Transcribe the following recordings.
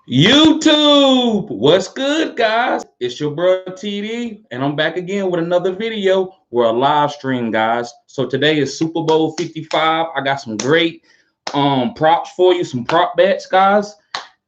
YouTube, what's good, guys? It's your bro TD, and I'm back again with another video. We're a live stream, guys. So today is Super Bowl 55. I got some great props for you, some prop bets, guys.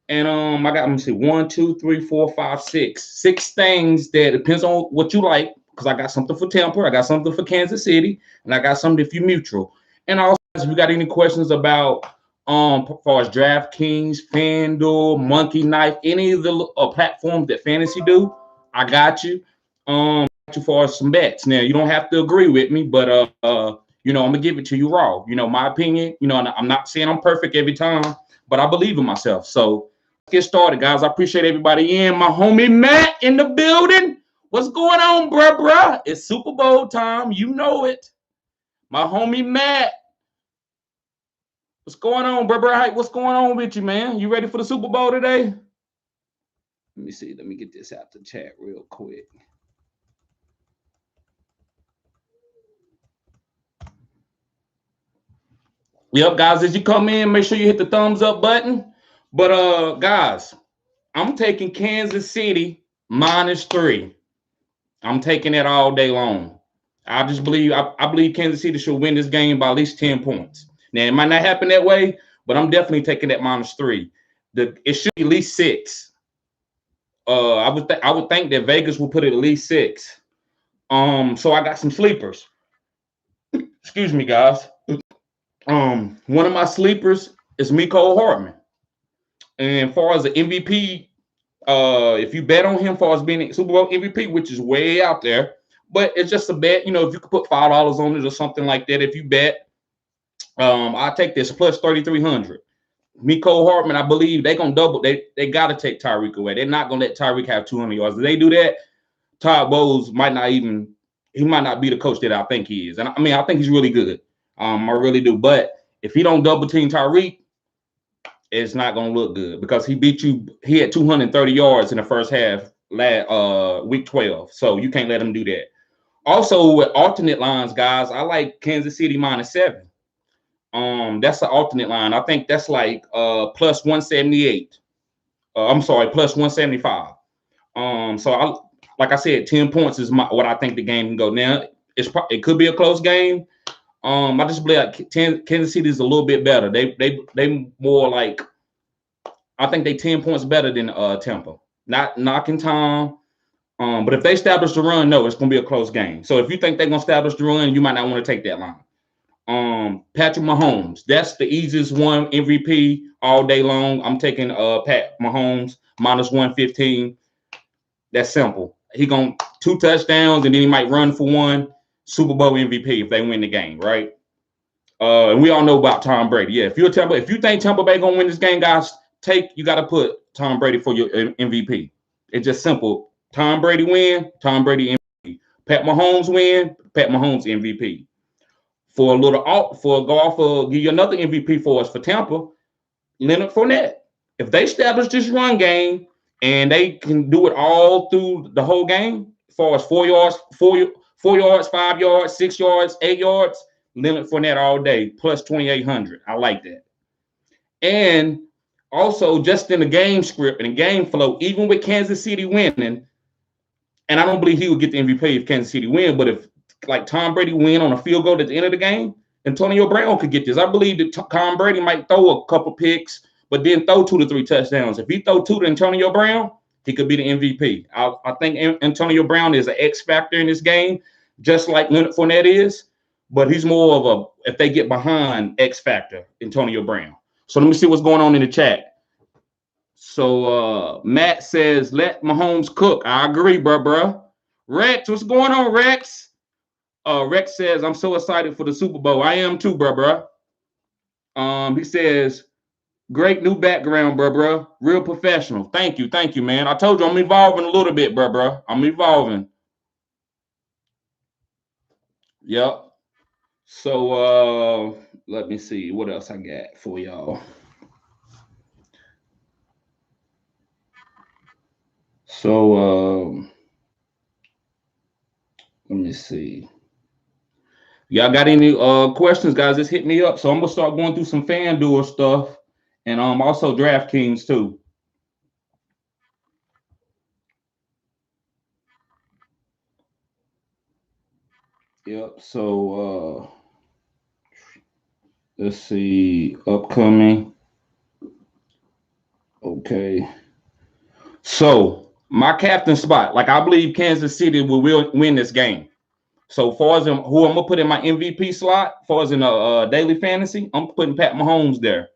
And I got, let me see, 1, 2, 3, 4, 5, 6. 6 things that depends on what you like, because I got something for Tampa, I got something for Kansas City, and I got something if you mutual. And also, if you got any questions about as far as DraftKings, FanDuel, Monkey Knife, any of the platforms that fantasy do, I got you. For some bets. Now you don't have to agree with me, but I'm gonna give it to you raw. My opinion. I'm not saying I'm perfect every time, but I believe in myself. So let's get started, guys. I appreciate everybody in. My homie Matt in the building. What's going on, bruh? It's Super Bowl time. You know it. My homie Matt. What's going on, bruh? What's going on with you, man? You ready for the Super Bowl today? Let me see. Let me get this out the chat real quick. Yep, guys, as you come in, make sure you hit the thumbs up button. But guys, I'm taking Kansas City -3. I'm taking it all day long. I just believe I believe Kansas City should win this game by at least 10 points. Now it might not happen that way, but I'm definitely taking that -3. It should be at least 6. I would think that Vegas will put it at least 6. So I got some sleepers. Excuse me, guys. One of my sleepers is Mecole Hardman. And as far as the MVP, if you bet on him for as being Super Bowl MVP, which is way out there, but it's just a bet. If you could put $5 on it or something like that, if you bet, I'll take this plus 3,300. Mecole Hardman, I believe they're gonna double. They got to take Tyreek away. They're not gonna let Tyreek have 200 yards. If they do that, Todd Bowles might not be the coach that I think he is. And I think he's really good. I really do. But if he don't double team Tyreek, it's not going to look good because he beat you. He had 230 yards in the first half, week 12. So you can't let him do that. Also, with alternate lines, guys, I like Kansas City -7. That's the alternate line. I think that's like plus 178. I'm sorry, plus 175. Like I said, 10 points is what I think the game can go. Now, it could be a close game. I just believe like Kansas City is a little bit better. They more like, I think they 10 points better than Tampa. Not knocking Tom, but if they establish the run, no, it's gonna be a close game. So if you think they're gonna establish the run, you might not want to take that line. Patrick Mahomes, that's the easiest one. MVP all day long. I'm taking Pat Mahomes -115. That's simple. He gonna 2 touchdowns and then he might run for 1. Super Bowl MVP if they win the game, right? And we all know about Tom Brady. Yeah, if you think Tampa Bay gonna win this game, guys, you got to put Tom Brady for your MVP. It's just simple. Tom Brady win, Tom Brady MVP. Pat Mahomes win, Pat Mahomes MVP. For give you another MVP for us for Tampa, Leonard Fournette. If they establish this run game and they can do it all through the whole game, as far as 4 yards, 4 yards, 5 yards, 6 yards, 8 yards, Leonard Fournette all day, plus 2,800. I like that. And also, just in the game script and the game flow, even with Kansas City winning, and I don't believe he would get the MVP if Kansas City win, but if like Tom Brady win on a field goal at the end of the game, Antonio Brown could get this. I believe that Tom Brady might throw a couple picks, but then throw 2 to 3 touchdowns. If he throw 2 to Antonio Brown, he could be the MVP. I think Antonio Brown is an X factor in this game, just like Leonard Fournette is, but he's more of if they get behind, X factor, Antonio Brown. So let me see what's going on in the chat. So Matt says, let Mahomes cook. I agree, bruh. Rex, what's going on, Rex? Rex says, I'm so excited for the Super Bowl. I am too, bruh. He says, great new background, bruh. Real professional. Thank you, man. I told you I'm evolving a little bit, bruh. I'm evolving. Yep. So let me see what else I got for y'all. So let me see. Y'all got any questions, guys? Just hit me up. So I'm gonna start going through some FanDuel stuff and also DraftKings too. Yep. So let's see. Upcoming. Okay. So my captain spot, like I believe Kansas City will win this game. So far as who I'm gonna put in my MVP slot, far as in a daily fantasy, I'm putting Pat Mahomes there.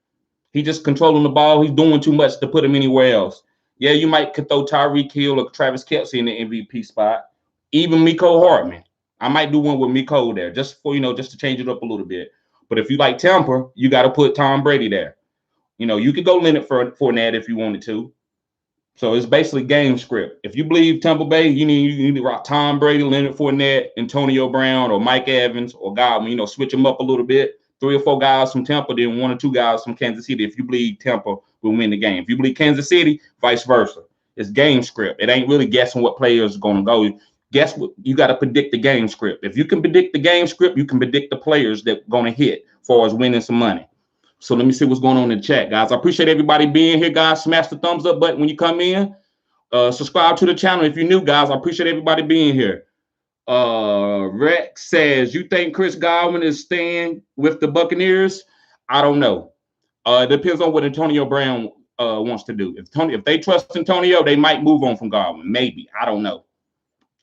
He just controlling the ball. He's doing too much to put him anywhere else. Yeah, you might could throw Tyreek Hill or Travis Kelce in the MVP spot. Even Miko Hardman. I might do one with Miko there, just for just to change it up a little bit. But if you like Tampa, you got to put Tom Brady there. You could go Leonard Fournette if you wanted to. So it's basically game script. If you believe Tampa Bay, you need to rock Tom Brady, Leonard Fournette, Antonio Brown, or Mike Evans, or Godwin. Switch them up a little bit. 3 or 4 guys from Tampa, then 1 or 2 guys from Kansas City. If you believe Tampa will win the game, if you believe Kansas City, vice versa. It's game script. It ain't really guessing what players are going to go. Guess what? You got to predict the game script. If you can predict the game script, you can predict the players that are going to hit as far as winning some money. So let me see what's going on in the chat, guys. I appreciate everybody being here, guys. Smash the thumbs up button when you come in. Subscribe to the channel if you're new, guys. I appreciate everybody being here. Rex says, you think Chris Godwin is staying with the Buccaneers? I don't know. It depends on what Antonio Brown wants to do. If they trust Antonio, they might move on from Godwin. Maybe. I don't know.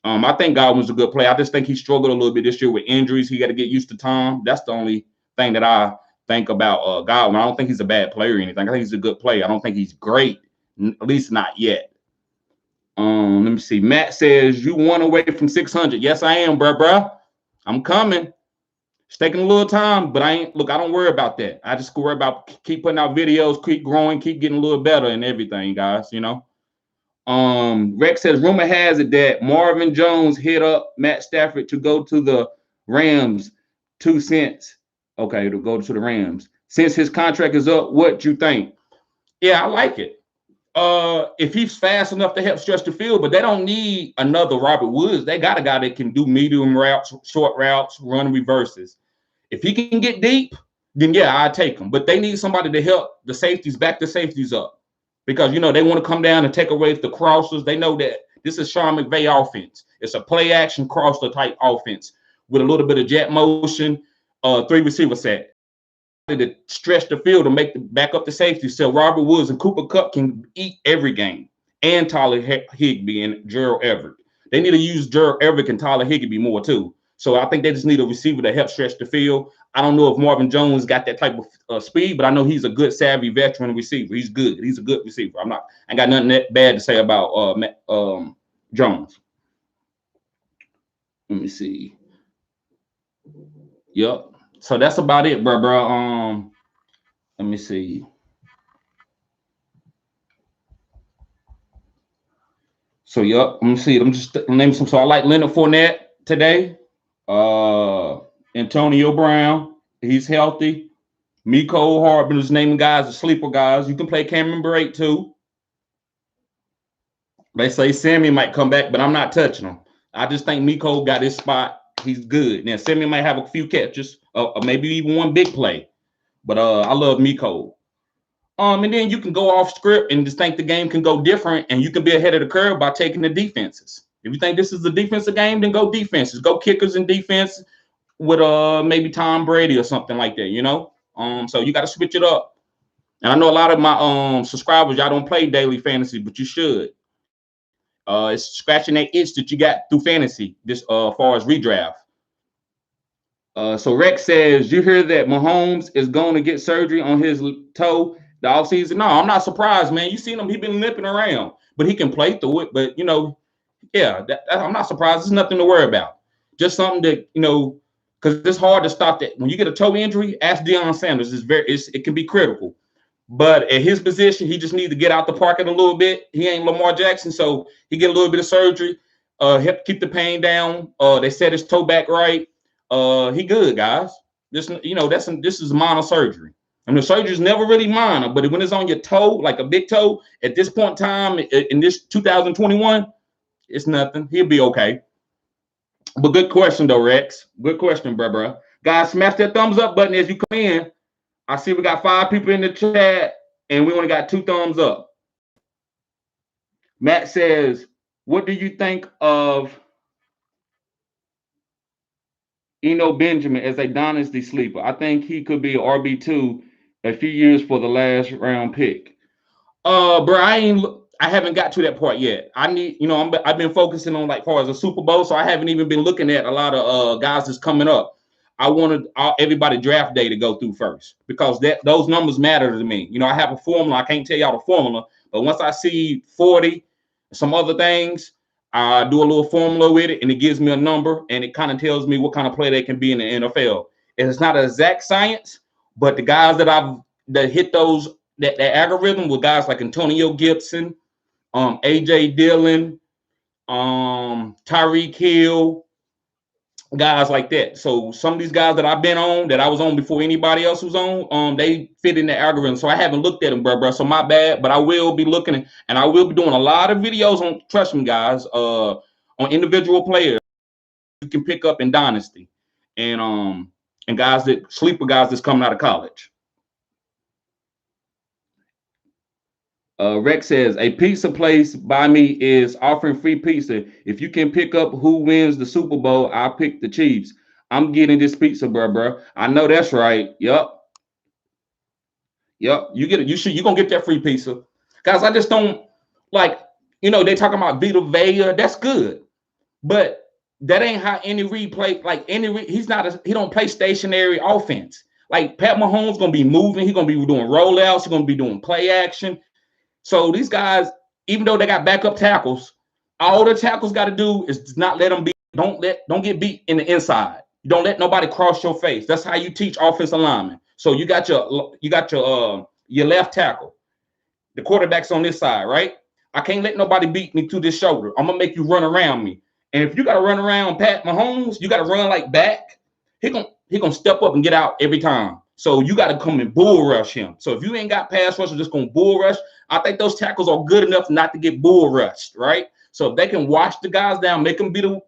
I think Godwin's a good player. I just think he struggled a little bit this year with injuries. He got to get used to Tom. That's the only thing that I think about Godwin. I don't think he's a bad player or anything. I think he's a good player. I don't think he's great, at least not yet. Let me see. Matt says, you 1 away from 600. Yes, I am, bruh. I'm coming. It's taking a little time, but I don't worry about that. I just worry about keep putting out videos, keep growing, keep getting a little better and everything, guys, Rex says, rumor has it that Marvin Jones hit up Matt Stafford to go to the Rams 2 cents. Okay, to go to the Rams. Since his contract is up, what you think? Yeah, I like it. If he's fast enough to help stretch the field, but they don't need another Robert Woods. They got a guy that can do medium routes, short routes, run reverses. If he can get deep, then yeah, I'd take him. But they need somebody to help the safeties, back the safeties up. Because, they want to come down and take away the crossers. They know that this is Sean McVay offense. It's a play action crosser type offense with a little bit of jet motion, 3 receiver set to stretch the field to back up the safety. So Robert Woods and Cooper Kupp can eat every game, and Tyler Higbee and Gerald Everett. They need to use Gerald Everett and Tyler Higbee more too. So I think they just need a receiver to help stretch the field. I don't know if Marvin Jones got that type of speed, but I know he's a good, savvy veteran receiver. He's good. He's a good receiver. I ain't got nothing that bad to say about Jones. Let me see. Yep. So that's about it, bro. Let me see. So yep, let me see. I'm just naming some. So I like Leonard Fournette today. Antonio Brown, he's healthy. Miko Hardman is naming guys, the sleeper guys. You can play Cameron Brate too. They say Sammy might come back, but I'm not touching him. I just think Miko got his spot. He's good. Now Sammy might have a few catches, or maybe even one big play. But I love Miko. And then you can go off script and just think the game can go different, and you can be ahead of the curve by taking the defenses. If you think this is a defensive game, then go defenses. Go kickers and defense with maybe Tom Brady or something like that, So you got to switch it up. And I know a lot of my subscribers, y'all don't play daily fantasy, but you should. It's scratching that itch that you got through fantasy this far as redraft. So Rex says, you hear that Mahomes is going to get surgery on his toe the offseason? No, I'm not surprised, man. You seen him, he's been limping around, but he can play through it. But, yeah, I'm not surprised. There's nothing to worry about. Just something that, because it's hard to stop that. When you get a toe injury, ask Deion Sanders. It can be critical. But at his position, he just needs to get out the pocket a little bit. He ain't Lamar Jackson, so he get a little bit of surgery, help keep the pain down. They set his toe back right. He good, guys. This is minor surgery. And the surgery is never really minor, but when it's on your toe, like a big toe, at this point in time, in this 2021, it's nothing. He'll be okay. But good question, though, Rex. Good question, bro. Guys, smash that thumbs up button as you come in. I see we got 5 people in the chat, and we only got 2 thumbs up. Matt says, what do you think of Benjamin as a dynasty sleeper. I think he could be an RB2 a few years for the last round pick. Bro, I haven't got to that part yet. I need, I've been focusing on like far as a Super Bowl, so I haven't even been looking at a lot of guys that's coming up. I wanted everybody draft day to go through first because those numbers matter to me. I have a formula. I can't tell y'all the formula, but once I see 40, some other things, I do a little formula with it, and it gives me a number, and it kind of tells me what kind of player they can be in the NFL. And it's not an exact science, but the guys that hit that algorithm with guys like Antonio Gibson, AJ Dillon, Tyreek Hill, guys like that. So some of these guys that I've been on, that I was on before anybody else was on, they fit in the algorithm. So I haven't looked at them, bro. So my bad, but I will be looking, and I will be doing a lot of videos on, trust me, guys, on individual players you can pick up in Dynasty, and guys sleeper guys that's coming out of college. Rex says a pizza place by me is offering free pizza. If you can pick up who wins the Super Bowl, I'll pick the Chiefs. I'm getting this pizza, bro. I know that's right. Yup. You get it. You're gonna get that free pizza. Guys, I just don't like, they talking about Vita Vea. That's good. But that ain't how Andy Reid play. Like he don't play stationary offense. Like Pat Mahomes gonna be moving, he's gonna be doing rollouts, he's gonna be doing play action. So these guys, even though they got backup tackles, all the tackles got to do is not let them don't get beat in the inside. You don't let nobody cross your face. That's how you teach offensive linemen. So you got your left tackle. The quarterback's on this side, right? I can't let nobody beat me to this shoulder. I'm gonna make you run around me. And if you got to run around Pat Mahomes, you got to run like back. He gonna step up and get out every time. So you got to come and bull rush him. So if you ain't got pass rush, just gonna bull rush. I think those tackles are good enough not to get bull rushed, right? So if they can wash the guys down, make them beat them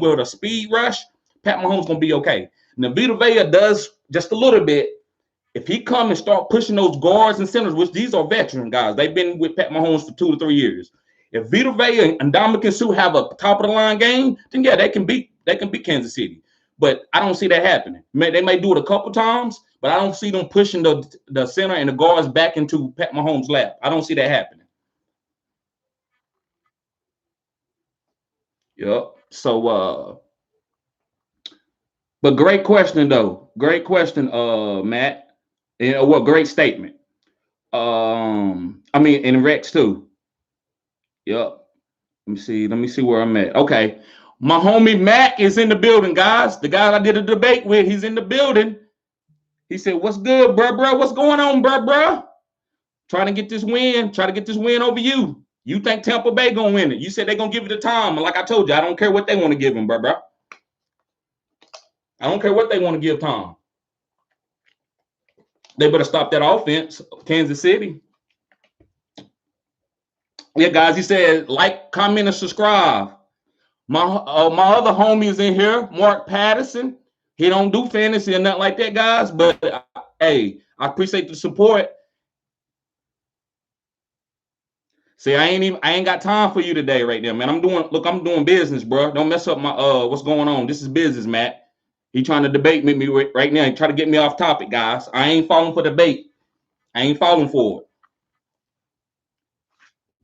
with a speed rush, Pat Mahomes gonna be okay. Now Vita Vea does just a little bit. If he come and start pushing those guards and centers, which these are veteran guys, they've been with Pat Mahomes for 2 to 3 years. If Vita Vea and Ndamukong Suh have a top of the line game, then yeah, they can beat Kansas City. But I don't see that happening. They may do it a couple times, but I don't see them pushing the center and the guards back into Pat Mahomes' lap. I don't see that happening. Yep. So, but great question though. Great question, Matt. And great statement. And Rex too. Yep. Let me see where I'm at. Okay. My homie Mac is in the building, guys. The guy I did a debate with, he's in the building. He said, "What's good, bro? What's going on, bro? Trying to get this win. Try to get this win over you. You think Tampa Bay gonna win it? You said they're gonna give it to Tom. Like I told you, I don't care what they want to give him, bro. I don't care what they want to give Tom. They better stop that offense, Kansas City." Yeah, guys. He said, like, comment, and subscribe. My other homie is in here, Mark Patterson. He don't do fantasy or nothing like that, guys. But hey, I appreciate the support. See, I ain't got time for you today, right there, man. I'm doing business, bro. Don't mess up my what's going on. This is business, Matt. He trying to debate me right now. He try to get me off topic, guys. I ain't falling for debate. I ain't falling for it.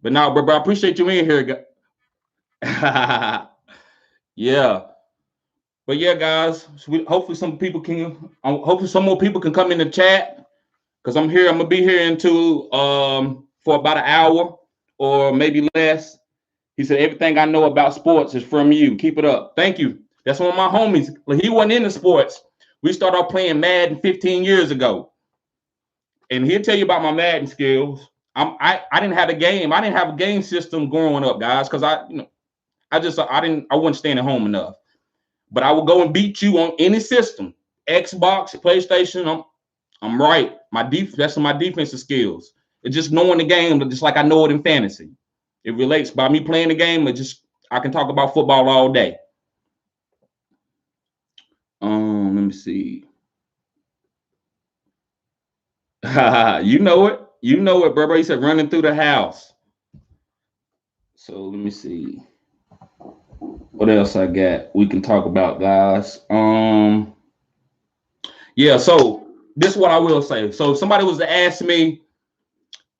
But now, bro, I appreciate you in here. Yeah. But yeah, guys, hopefully hopefully some more people can come in the chat, because I'm gonna be here until for about an hour or maybe less. He said, "Everything I know about sports is from you. Keep it up." Thank you. That's one of my homies. He wasn't into sports. We started off playing Madden 15 years ago, and he'll tell you about my Madden skills. I didn't have a game. I didn't have a game system growing up, guys, because I wasn't staying at home enough. But I will go and beat you on any system, Xbox, PlayStation. I'm right. That's my defensive skills. It's just knowing the game, just like I know it in fantasy. It relates by me playing the game. I can talk about football all day. Let me see. You know it, bro. He said running through the house. So let me see. What else I got? We can talk about, guys. Yeah. So this is what I will say. So if somebody was to ask me,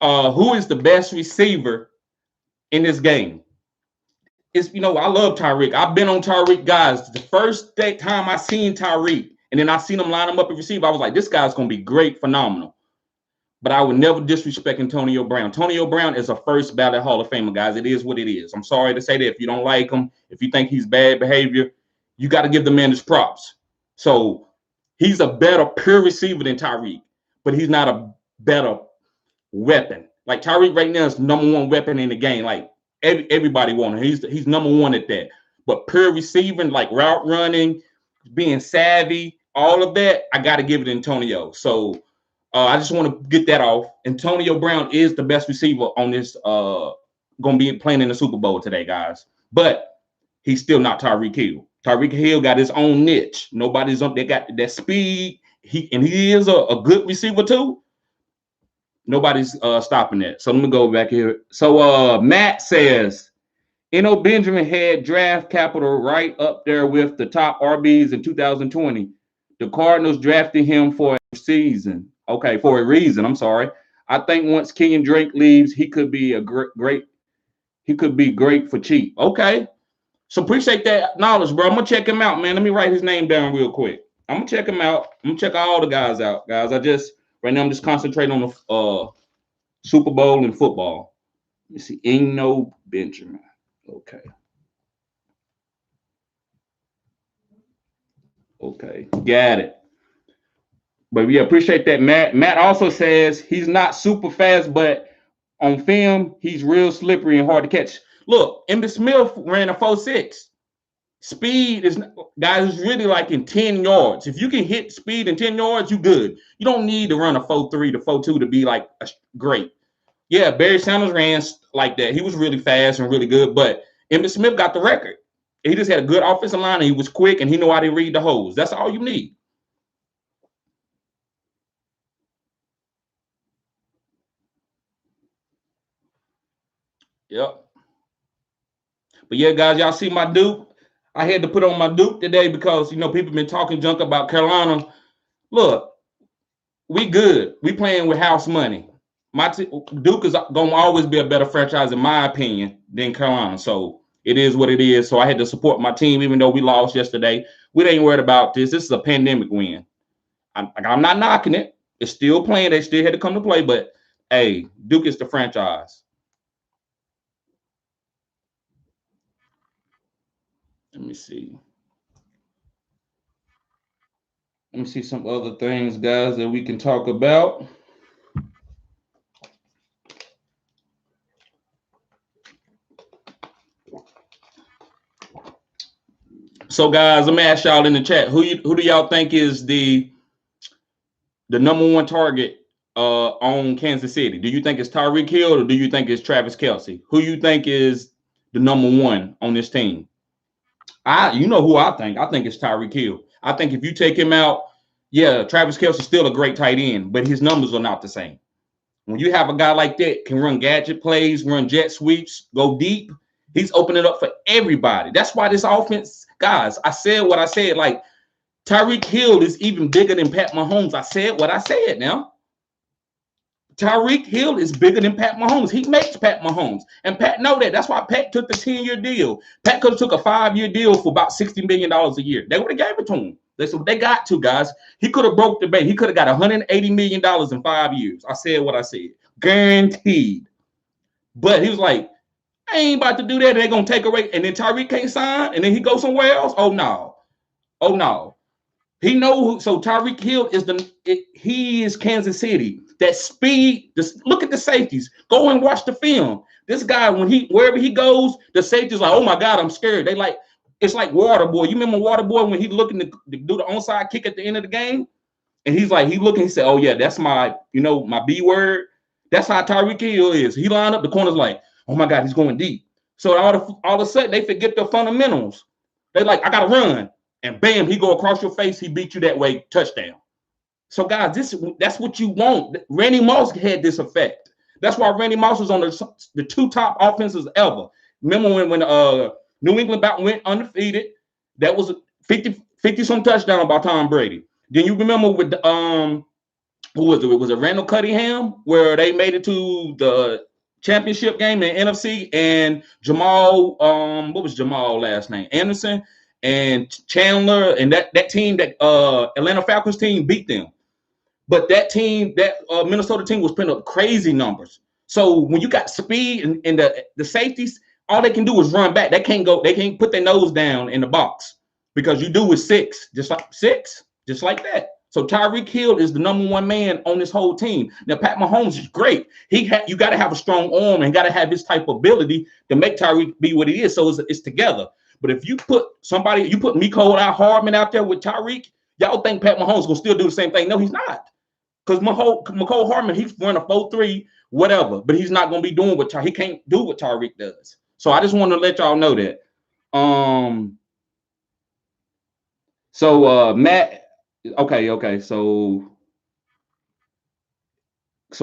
who is the best receiver in this game? It's I love Tyreek. I've been on Tyreek, guys. The first time I seen Tyreek, and then I seen him line him up and receive, I was like, this guy's gonna be great, phenomenal. But I would never disrespect Antonio Brown. Antonio Brown is a first ballot Hall of Famer, guys. It is what it is. I'm sorry to say that. If you don't like him, if you think he's bad behavior, you got to give the man his props. So he's a better pure receiver than Tyreek, but he's not a better weapon. Like Tyreek right now is number one weapon in the game. Like everybody wants him. He's number one at that. But pure receiving, like route running, being savvy, all of that, I got to give it to Antonio. So I just want to get that off. Antonio Brown is the best receiver on this. Going to be playing in the Super Bowl today, guys. But he's still not Tyreek Hill. Tyreek Hill got his own niche. Nobody's up. They got that speed. He is a good receiver too. Nobody's stopping that. So let me go back here. So Matt says, Benjamin had draft capital right up there with the top RBs in 2020. The Cardinals drafted him for a season. Okay, for a reason. I'm sorry. I think once Kenyon Drake leaves, he could be a great. He could be great for cheap. Okay, so appreciate that knowledge, bro. I'm gonna check him out, man. Let me write his name down real quick. I'm gonna check him out. I'm gonna check all the guys out, guys. Right now I'm just concentrating on the Super Bowl and football. Let me see. Benjamin. Okay. Okay. Got it. But yeah, appreciate that, Matt. Matt also says he's not super fast, but on film, he's real slippery and hard to catch. Look, Emmitt Smith ran a 4.6. Speed is, guys, is really like in 10 yards. If you can hit speed in 10 yards, you good. You don't need to run a 4.3 to 4.2 to be like great. Yeah, Barry Sanders ran like that. He was really fast and really good, but Emmitt Smith got the record. He just had a good offensive line, and he was quick, and he knew how to read the holes. That's all you need. Yep. But yeah, guys, y'all see my Duke? I had to put on my Duke today because people been talking junk about Carolina. Look, we good. We playing with house money. Duke is gonna always be a better franchise, in my opinion, than Carolina. So it is what it is. So I had to support my team, even though we lost yesterday. We ain't worried about this. This is a pandemic win. I'm not knocking it. It's still playing. They still had to come to play, but hey, Duke is the franchise. Let me see. Let me see some other things, guys, that we can talk about. So, guys, let me ask y'all in the chat: who do y'all think is the number one target on Kansas City? Do you think it's Tyreek Hill or do you think it's Travis Kelce? Who you think is the number one on this team? You know who I think. I think it's Tyreek Hill. I think if you take him out, yeah, Travis Kelce is still a great tight end, but his numbers are not the same. When you have a guy like that can run gadget plays, run jet sweeps, go deep, he's opening up for everybody. That's why this offense, guys, I said what I said. Like, Tyreek Hill is even bigger than Pat Mahomes. I said what I said now. Tyreek Hill is bigger than Pat Mahomes. He makes Pat Mahomes. And Pat know that. That's why Pat took the 10-year deal. Pat could have took a 5-year deal for about $60 million a year. They would have gave it to him. That's what they got to, guys. He could have broke the bank. He could have got $180 million in 5 years. I said what I said. Guaranteed. But he was like, I ain't about to do that. They're going to take away. And then Tyreek can't sign. And then he goes somewhere else. Oh, no. Oh, no. He knows. So Tyreek Hill he is Kansas City. That speed. Look at the safeties. Go and watch the film. This guy, wherever he goes, the safety's like, oh my God, I'm scared. It's like Waterboy. You remember Waterboy when he's looking to do the onside kick at the end of the game? And he's looking, he said, oh yeah, that's my B word. That's how Tyreek Hill is. He lined up, the corner's like, oh my God, he's going deep. So all of a sudden they forget the fundamentals. They like, I gotta run. And bam, he go across your face. He beat you that way. Touchdown. So, guys, that's what you want. Randy Moss had this effect. That's why Randy Moss was on the 2 top offenses ever. Remember when New England went undefeated. That was 50 some touchdown by Tom Brady. Then you remember with the, who was it? Was it Randall Cunningham where they made it to the championship game in NFC and Jamal, what was Jamal last name? Anderson and Chandler and that team, that Atlanta Falcons team beat them. But that team, that Minnesota team was putting up crazy numbers. So when you got speed and the safeties, all they can do is run back. They can't put their nose down in the box because you do with six, just like that. So Tyreek Hill is the number one man on this whole team. Now, Pat Mahomes is great. You got to have a strong arm and got to have his type of ability to make Tyreek be what he is. So it's together. But if you put Mecole Hardman out there with Tyreek, y'all think Pat Mahomes gonna still do the same thing? No, he's not. Because Mecole Hardman, he's running a 4-3, whatever, but he's not going to be doing what he can't do what Tyreek does. So I just want to let y'all know that. Matt, okay. So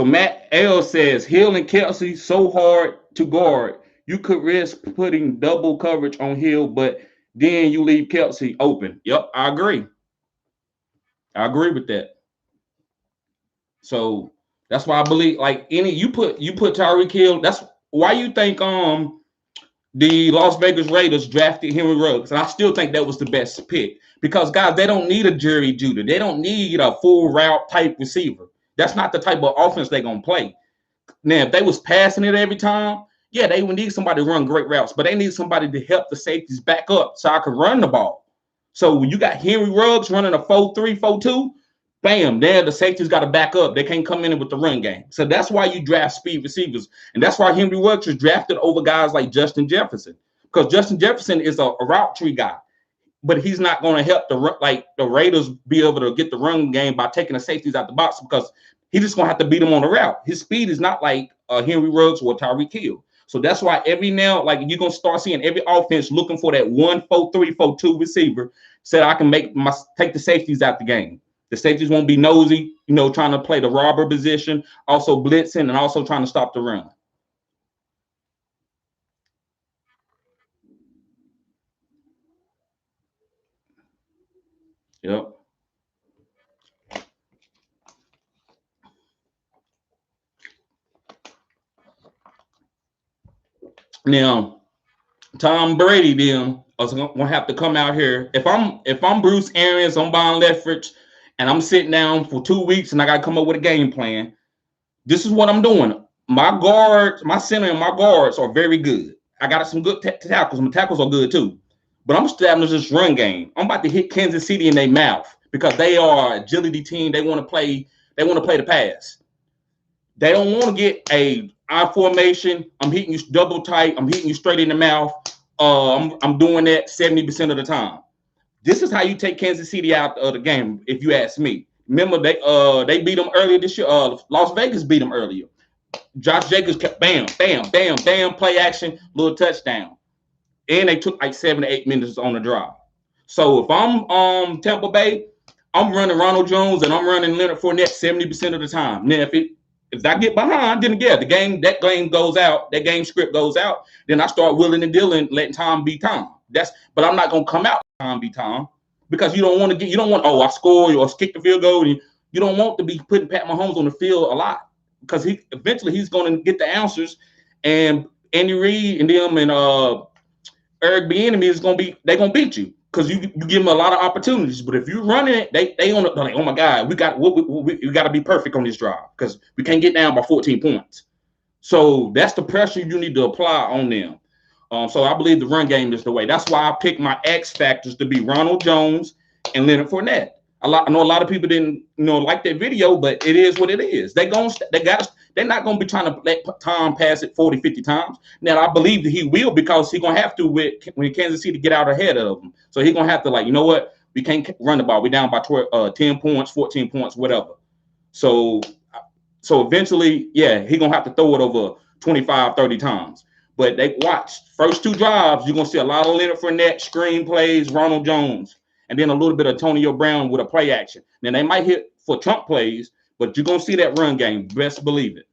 Matt L says Hill and Kelsey so hard to guard. You could risk putting double coverage on Hill, but then you leave Kelsey open. Yep, I agree. I agree with that. So that's why I believe you put Tyreek Hill. That's why you think the Las Vegas Raiders drafted Henry Ruggs, and I still think that was the best pick because guys, they don't need a Jerry Judy. They don't need a full route type receiver. That's not the type of offense they're gonna play. Now, if they was passing it every time, yeah, they would need somebody to run great routes, but they need somebody to help the safeties back up so I could run the ball. So when you got Henry Ruggs running a 4-3, 4-2. Bam, there the safety's got to back up. They can't come in with the run game. So that's why you draft speed receivers. And that's why Henry Ruggs is drafted over guys like Justin Jefferson. Because Justin Jefferson is a route tree guy. But he's not going to help the Raiders be able to get the run game by taking the safeties out the box because he's just going to have to beat them on the route. His speed is not like Henry Ruggs or Tyreek Hill. So that's why every now, you're going to start seeing every offense looking for that 1-4-3, 4-2 receiver so I can take the safeties out the game. The safeties won't be nosy, trying to play the robber position, also blitzing, and also trying to stop the run. Yep. Now, Tom Brady then is gonna have to come out here. If I'm Bruce Arians, I'm buying leverage, and I'm sitting down for 2 weeks, and I gotta come up with a game plan. This is what I'm doing. My guards, my center, and my guards are very good. I got some good tackles. My tackles are good too. But I'm establishing this run game. I'm about to hit Kansas City in their mouth because they are an agility team. They want to play. They want to play the pass. They don't want to get a I formation. I'm hitting you double tight. I'm hitting you straight in the mouth. I'm doing that 70% of the time. This is how you take Kansas City out of the game, if you ask me. Remember, they beat them earlier this year. Las Vegas beat them earlier. Josh Jacobs kept bam, play action, little touchdown. And they took 7 to 8 minutes on the drive. So if I'm Tampa Bay, I'm running Ronald Jones and I'm running Leonard Fournette 70% of the time. Now, if I get behind, then again, that game goes out, that game script goes out, then I start willing and dealing, letting Tom be Tom. But I'm not gonna come out Tom be Tom because you don't want I score or kick the field goal. And you don't want to be putting Pat Mahomes on the field a lot because eventually he's going to get the answers, and Andy Reid and them and Eric Bieniemy they're gonna beat you because you give them a lot of opportunities. But if you're running it, they're like, oh my God, we got to be perfect on this drive because we can't get down by 14 points. So that's the pressure you need to apply on them. So I believe the run game is the way. That's why I picked my X factors to be Ronald Jones and Leonard Fournette. I know a lot of people didn't like that video, but it is what it is. They're not going to be trying to let Tom pass it 40, 50 times. Now, I believe that he will because he's going to have to when Kansas City get out ahead of them. So he's going to have to you know what? We can't run the ball. We're down by 10 points, 14 points, whatever. So eventually, yeah, he's going to have to throw it over 25, 30 times. But they watch first 2 drives, you're going to see a lot of Leonard Fournette, screen plays, Ronald Jones, and then a little bit of Antonio Brown with a play action. Then they might hit for chunk plays, but you're going to see that run game. Best believe it.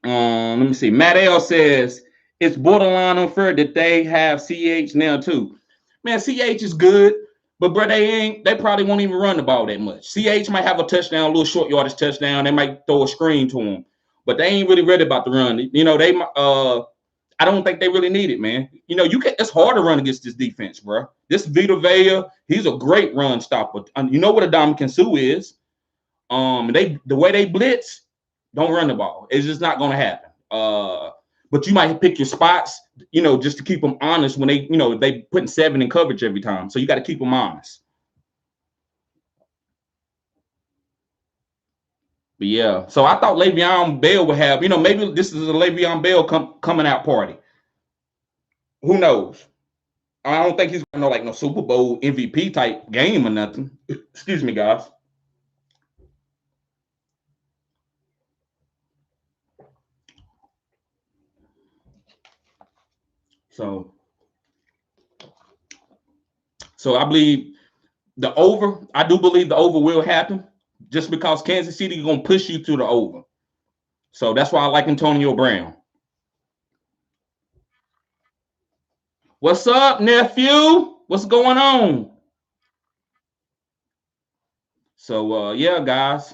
Let me see. Matt L says, it's borderline unfair that they have CH now too. Man, CH is good, but bro, they probably won't even run the ball that much. CH might have a touchdown, a little short yardage touchdown. They might throw a screen to him, but they ain't really ready about the run. You know, I don't think they really need it, man. You know, it's hard to run against this defense, bro. This Vita Vea, he's a great run stopper. You know what a Dominican Sue is. The way they blitz, don't run the ball. It's just not going to happen. But you might pick your spots, you know, just to keep them honest when they, you know, they putting 7 in coverage every time. So you got to keep them honest. But yeah, so I thought Le'Veon Bell would have, you know, maybe this is a Le'Veon Bell coming out party. Who knows? I don't think he's going to no Super Bowl MVP type game or nothing. Excuse me, guys. So I believe I do believe the over will happen just because Kansas City is going to push you to the over. So that's why I like Antonio Brown. What's up, nephew? What's going on? So yeah, guys.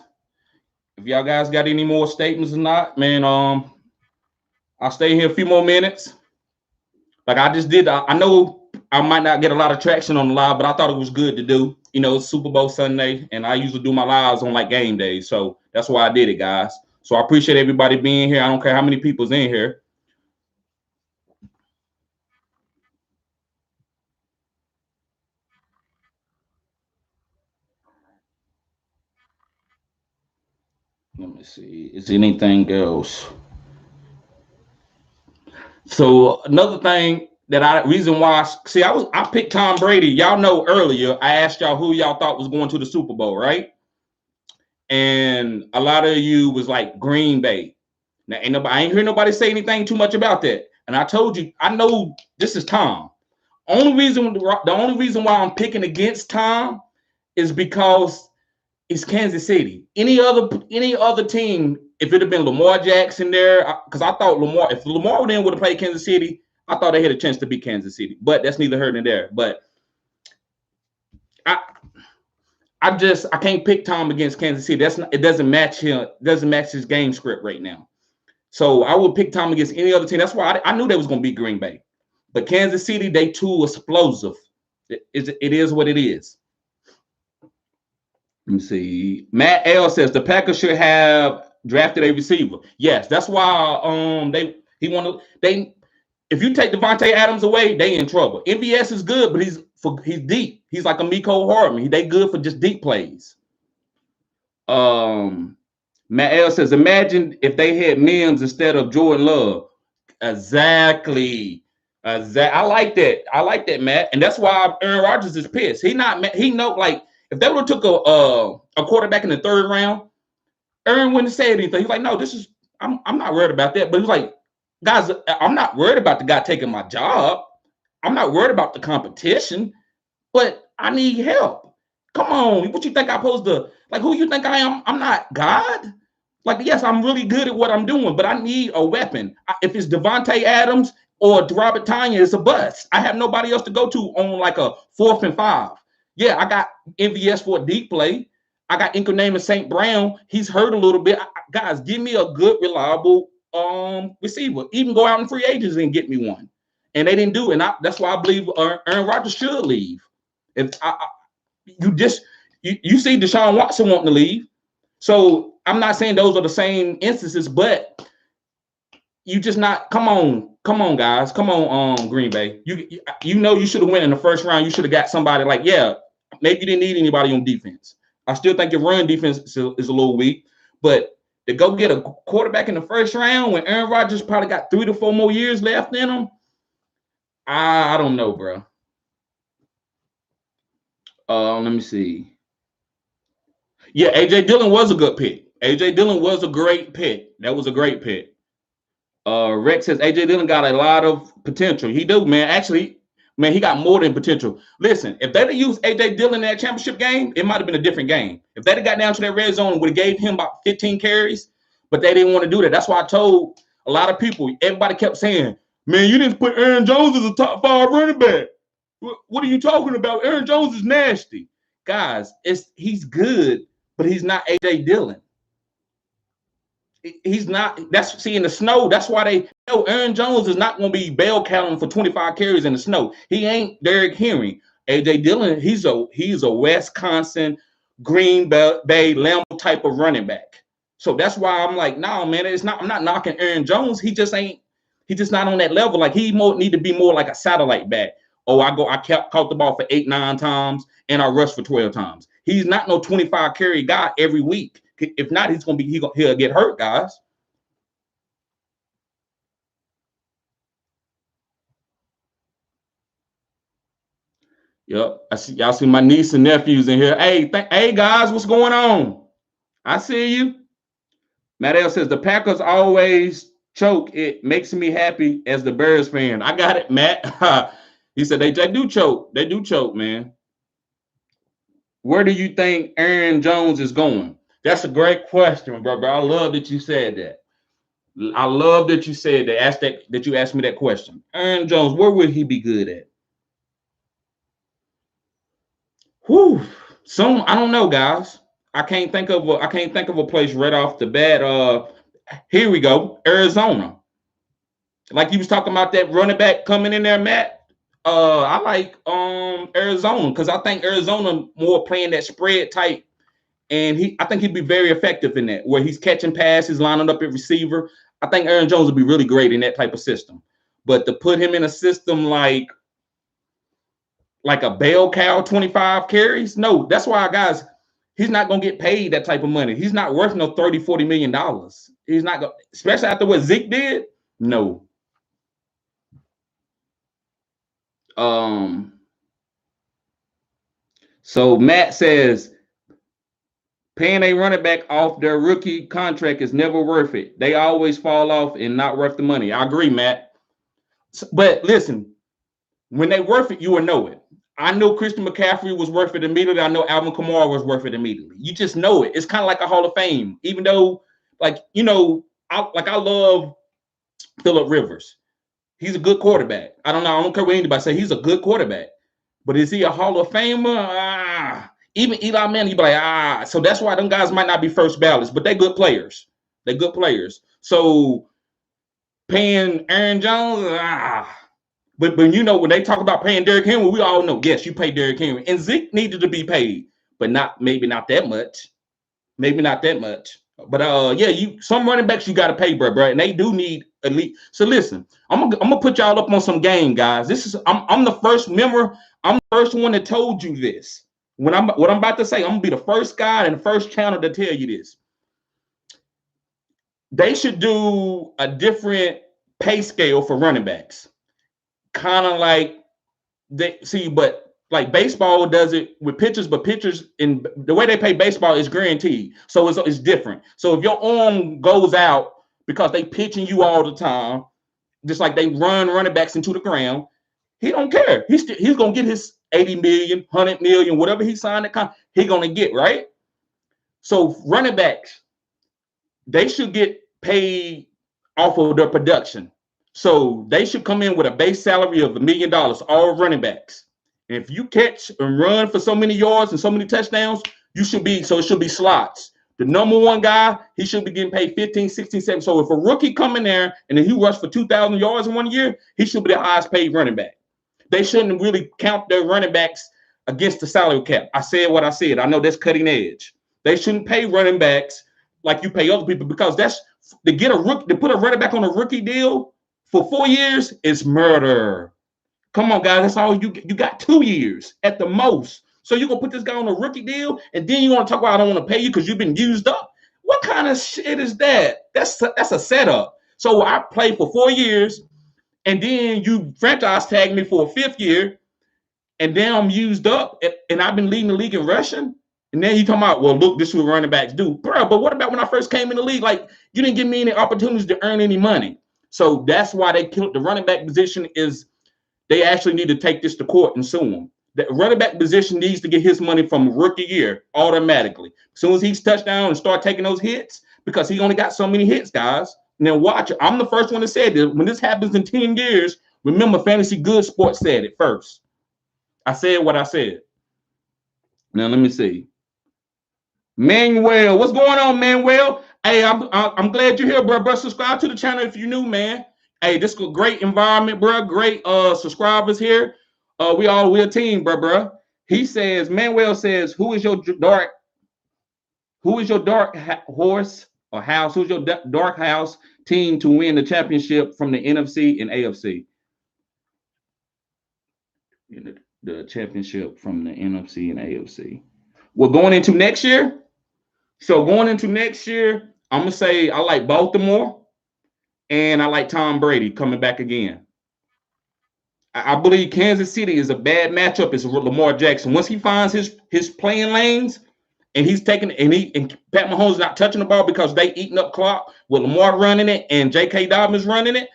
If y'all guys got any more statements or not, man, I'll stay here a few more minutes. Like I just did. I know I might not get a lot of traction on the live, but I thought it was good to do. You know, it's Super Bowl Sunday, and I usually do my lives on like game days. So that's why I did it, guys. So I appreciate everybody being here. I don't care how many people's in here. Let me see. Is anything else? So another thing reason why I picked Tom Brady. Y'all know earlier I asked y'all who y'all thought was going to the Super Bowl, right? And a lot of you was like Green Bay. Now I ain't hear nobody say anything too much about that. And I told you, I know this is Tom. The only reason why I'm picking against Tom is because it's Kansas City. Any other team, if it had been Lamar Jackson there, because I thought if Lamar then would have played Kansas City, I thought they had a chance to beat Kansas City. But that's neither here nor there. But I can't pick Tom against Kansas City. It doesn't match him. It doesn't match his game script right now. So I would pick Tom against any other team. That's why I knew they was going to beat Green Bay. But Kansas City, they too explosive. It is what it is. Let me see. Matt L says the Packers should have drafted a receiver. Yes, that's why if you take Devontae Adams away, they in trouble. MVS is good, but he's deep. He's like a Miko Hardman. They good for just deep plays. Matt L says, imagine if they had Mims instead of Jordan Love. Exactly. I like that, Matt. And that's why Aaron Rodgers is pissed. He know like if they would have took a quarterback in the 3rd round, Aaron wouldn't have said anything. He's like, no, I'm not worried about that. But he's like, guys, I'm not worried about the guy taking my job. I'm not worried about the competition, but I need help. Come on, what you think I'm supposed to like? Who you think I am? I'm not God. Like, yes, I'm really good at what I'm doing, but I need a weapon. If it's Devontae Adams or Robert Tanya, it's a bust. I have nobody else to go to on like a 4th and 5. Yeah, I got MVS for a deep play. I got Incogname St. Brown. He's hurt a little bit. Guys, give me a good, reliable receiver. Even go out in free agents and get me one. And they didn't do it. And that's why I believe Aaron Rodgers should leave. If you see Deshaun Watson wanting to leave. So I'm not saying those are the same instances, but you just not. Come on, guys. Come on, Green Bay. You know you should have went in the 1st round. You should have got somebody like, yeah, maybe you didn't need anybody on defense. I still think your run defense is a little weak, but to go get a quarterback in the 1st round when Aaron Rodgers probably got 3 to 4 more years left in him, I don't know, bro. Let me see. Yeah, AJ Dillon was a good pick. AJ Dillon was a great pick. That was a great pick. Rex says AJ Dillon got a lot of potential. He do, man. Actually, man, he got more than potential. Listen, if they'd have used AJ Dillon in that championship game, it might have been a different game. If they'd have got down to that red zone, would have gave him about 15 carries, but they didn't want to do that. That's why I told a lot of people, everybody kept saying, Man, you didn't put Aaron Jones as a top 5 running back. What are you talking about? Aaron Jones is nasty. Guys, he's good, but he's not A.J. Dillon. He's not. That's see in the snow. That's why they know Aaron Jones is not going to be bell counting for 25 carries in the snow. He ain't Derrick Henry. A.J. Dillon, he's a Wisconsin, Green Bay, Lambeau type of running back. So that's why I'm like, no, man, it's not. I'm not knocking Aaron Jones. He just ain't. He's just not on that level. Like he need to be more like a satellite back. Oh, I caught the ball for 8, 9 times, and I rushed for 12 times. He's not no 25 carry guy every week. If not, he'll get hurt, guys. Yep, I see y'all. See my niece and nephews in here. Hey guys, what's going on? I see you. Matt L says the Packers always choke. It makes me happy as the Bears fan. I got it, Matt. He said they do choke. They do choke, man. Where do you think Aaron Jones is going? That's a great question, brother. I love that you said that. I love that you said that. That you asked me that question. Aaron Jones, where would he be good at? Whew. I don't know, guys. I can't think of a place right off the bat. Here we go. Arizona. Like you was talking about that running back coming in there, Matt. I like Arizona because I think Arizona more playing that spread type, and I think he'd be very effective in that, where he's catching passes, lining up at receiver. I think Aaron Jones would be really great in that type of system. But to put him in a system like a bell cow, 25 carries, no. That's why, guys, he's not going to get paid that type of money. He's not worth no $30, $40 million. He's not going, especially after what Zeke did. No. So Matt says paying a running back off their rookie contract is never worth it. They always fall off and not worth the money. I agree, Matt. But listen, when they worth it, you will know it. I know Christian McCaffrey was worth it immediately. I know Alvin Kamara was worth it immediately. You just know it. It's kind of like a Hall of Fame, even though, I love Phillip Rivers. He's a good quarterback. I don't care what anybody say. He's a good quarterback. But is he a Hall of Famer? Even Eli Manning, you be like, So that's why them guys might not be first ballots, but they're good players. They're good players. So paying Aaron Jones, But when they talk about paying Derrick Henry, we all know, yes, you pay Derrick Henry. And Zeke needed to be paid, but maybe not that much. Maybe not that much. But some running backs you got to pay, bro, and they do need elite. So listen, I'm gonna put y'all up on some game, guys. I'm the first member. I'm the first one that told you this. What I'm about to say, I'm gonna be the first guy and the first channel to tell you this. They should do a different pay scale for running backs. Kind of like like baseball does it with pitchers, but pitchers in the way they pay baseball is guaranteed. So it's different. So if your arm goes out because they pitching you all the time, just like they run running backs into the ground, he don't care. He's gonna get his 80 million, 100 million, whatever he signed he gonna get, right? So running backs, they should get paid off of their production. So they should come in with a base salary of $1 million, all running backs. And if you catch and run for so many yards and so many touchdowns, it should be slots. The number one guy, he should be getting paid 15, 16, 17. So if a rookie come in there and then he rushed for 2,000 yards in 1 year, he should be the highest paid running back. They shouldn't really count their running backs against the salary cap. I said what I said. I know that's cutting edge. They shouldn't pay running backs like you pay other people, because that's to put a running back on a rookie deal for 4 years is murder. Come on, guys. That's all you got 2 years at the most. So you're going to put this guy on a rookie deal, and then you want to talk about I don't want to pay you because you've been used up? What kind of shit is that? That's a setup. So I played for 4 years, and then you franchise tagged me for a 5th year, and then I'm used up, and I've been leading the league in rushing. And then you talking about, well, look, this is what running backs do. Bro, but what about when I first came in the league? Like, you didn't give me any opportunities to earn any money. So that's why they killed the running back position. Is they actually need to take this to court and sue him. The running back position needs to get his money from rookie year automatically. As soon as he's touchdown and start taking those hits, because he only got so many hits, guys. Now watch it. I'm the first one that said this. When this happens in 10 years, remember Fantasy Good Sports said it first. I said what I said. Now let me see. Manuel, what's going on, Manuel? Hey, I'm glad you're here, bro. Subscribe to the channel if you're new, man. Hey, this is a great environment, bro. Great subscribers here. We're a team, bro. He says, Manuel says, who is your dark horse or house? Who's your dark house team to win the championship from the NFC and AFC? The championship from the NFC and AFC. We're going into next year. So going into next year, I'm gonna say I like Baltimore, and I like Tom Brady coming back again. I believe Kansas City is a bad matchup. It's Lamar Jackson. Once he finds his playing lanes, and he's taking and Pat Mahomes not touching the ball because they eating up clock with Lamar running it and J.K. Dobbins running it.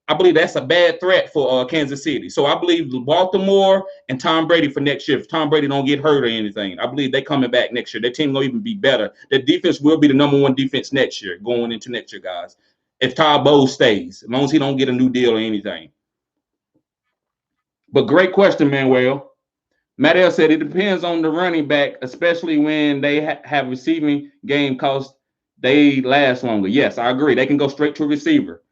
I believe that's a bad threat for Kansas City. So I believe Baltimore and Tom Brady for next year. If Tom Brady don't get hurt or anything, I believe they're coming back next year. Their team will even be better. Their defense will be the #1 defense next year, going into next year, guys. If Todd Bowles stays, as long as he don't get a new deal or anything. But great question, Manuel. Matt L said it depends on the running back, especially when they have receiving game because they last longer. Yes, I agree. They can go straight to a receiver.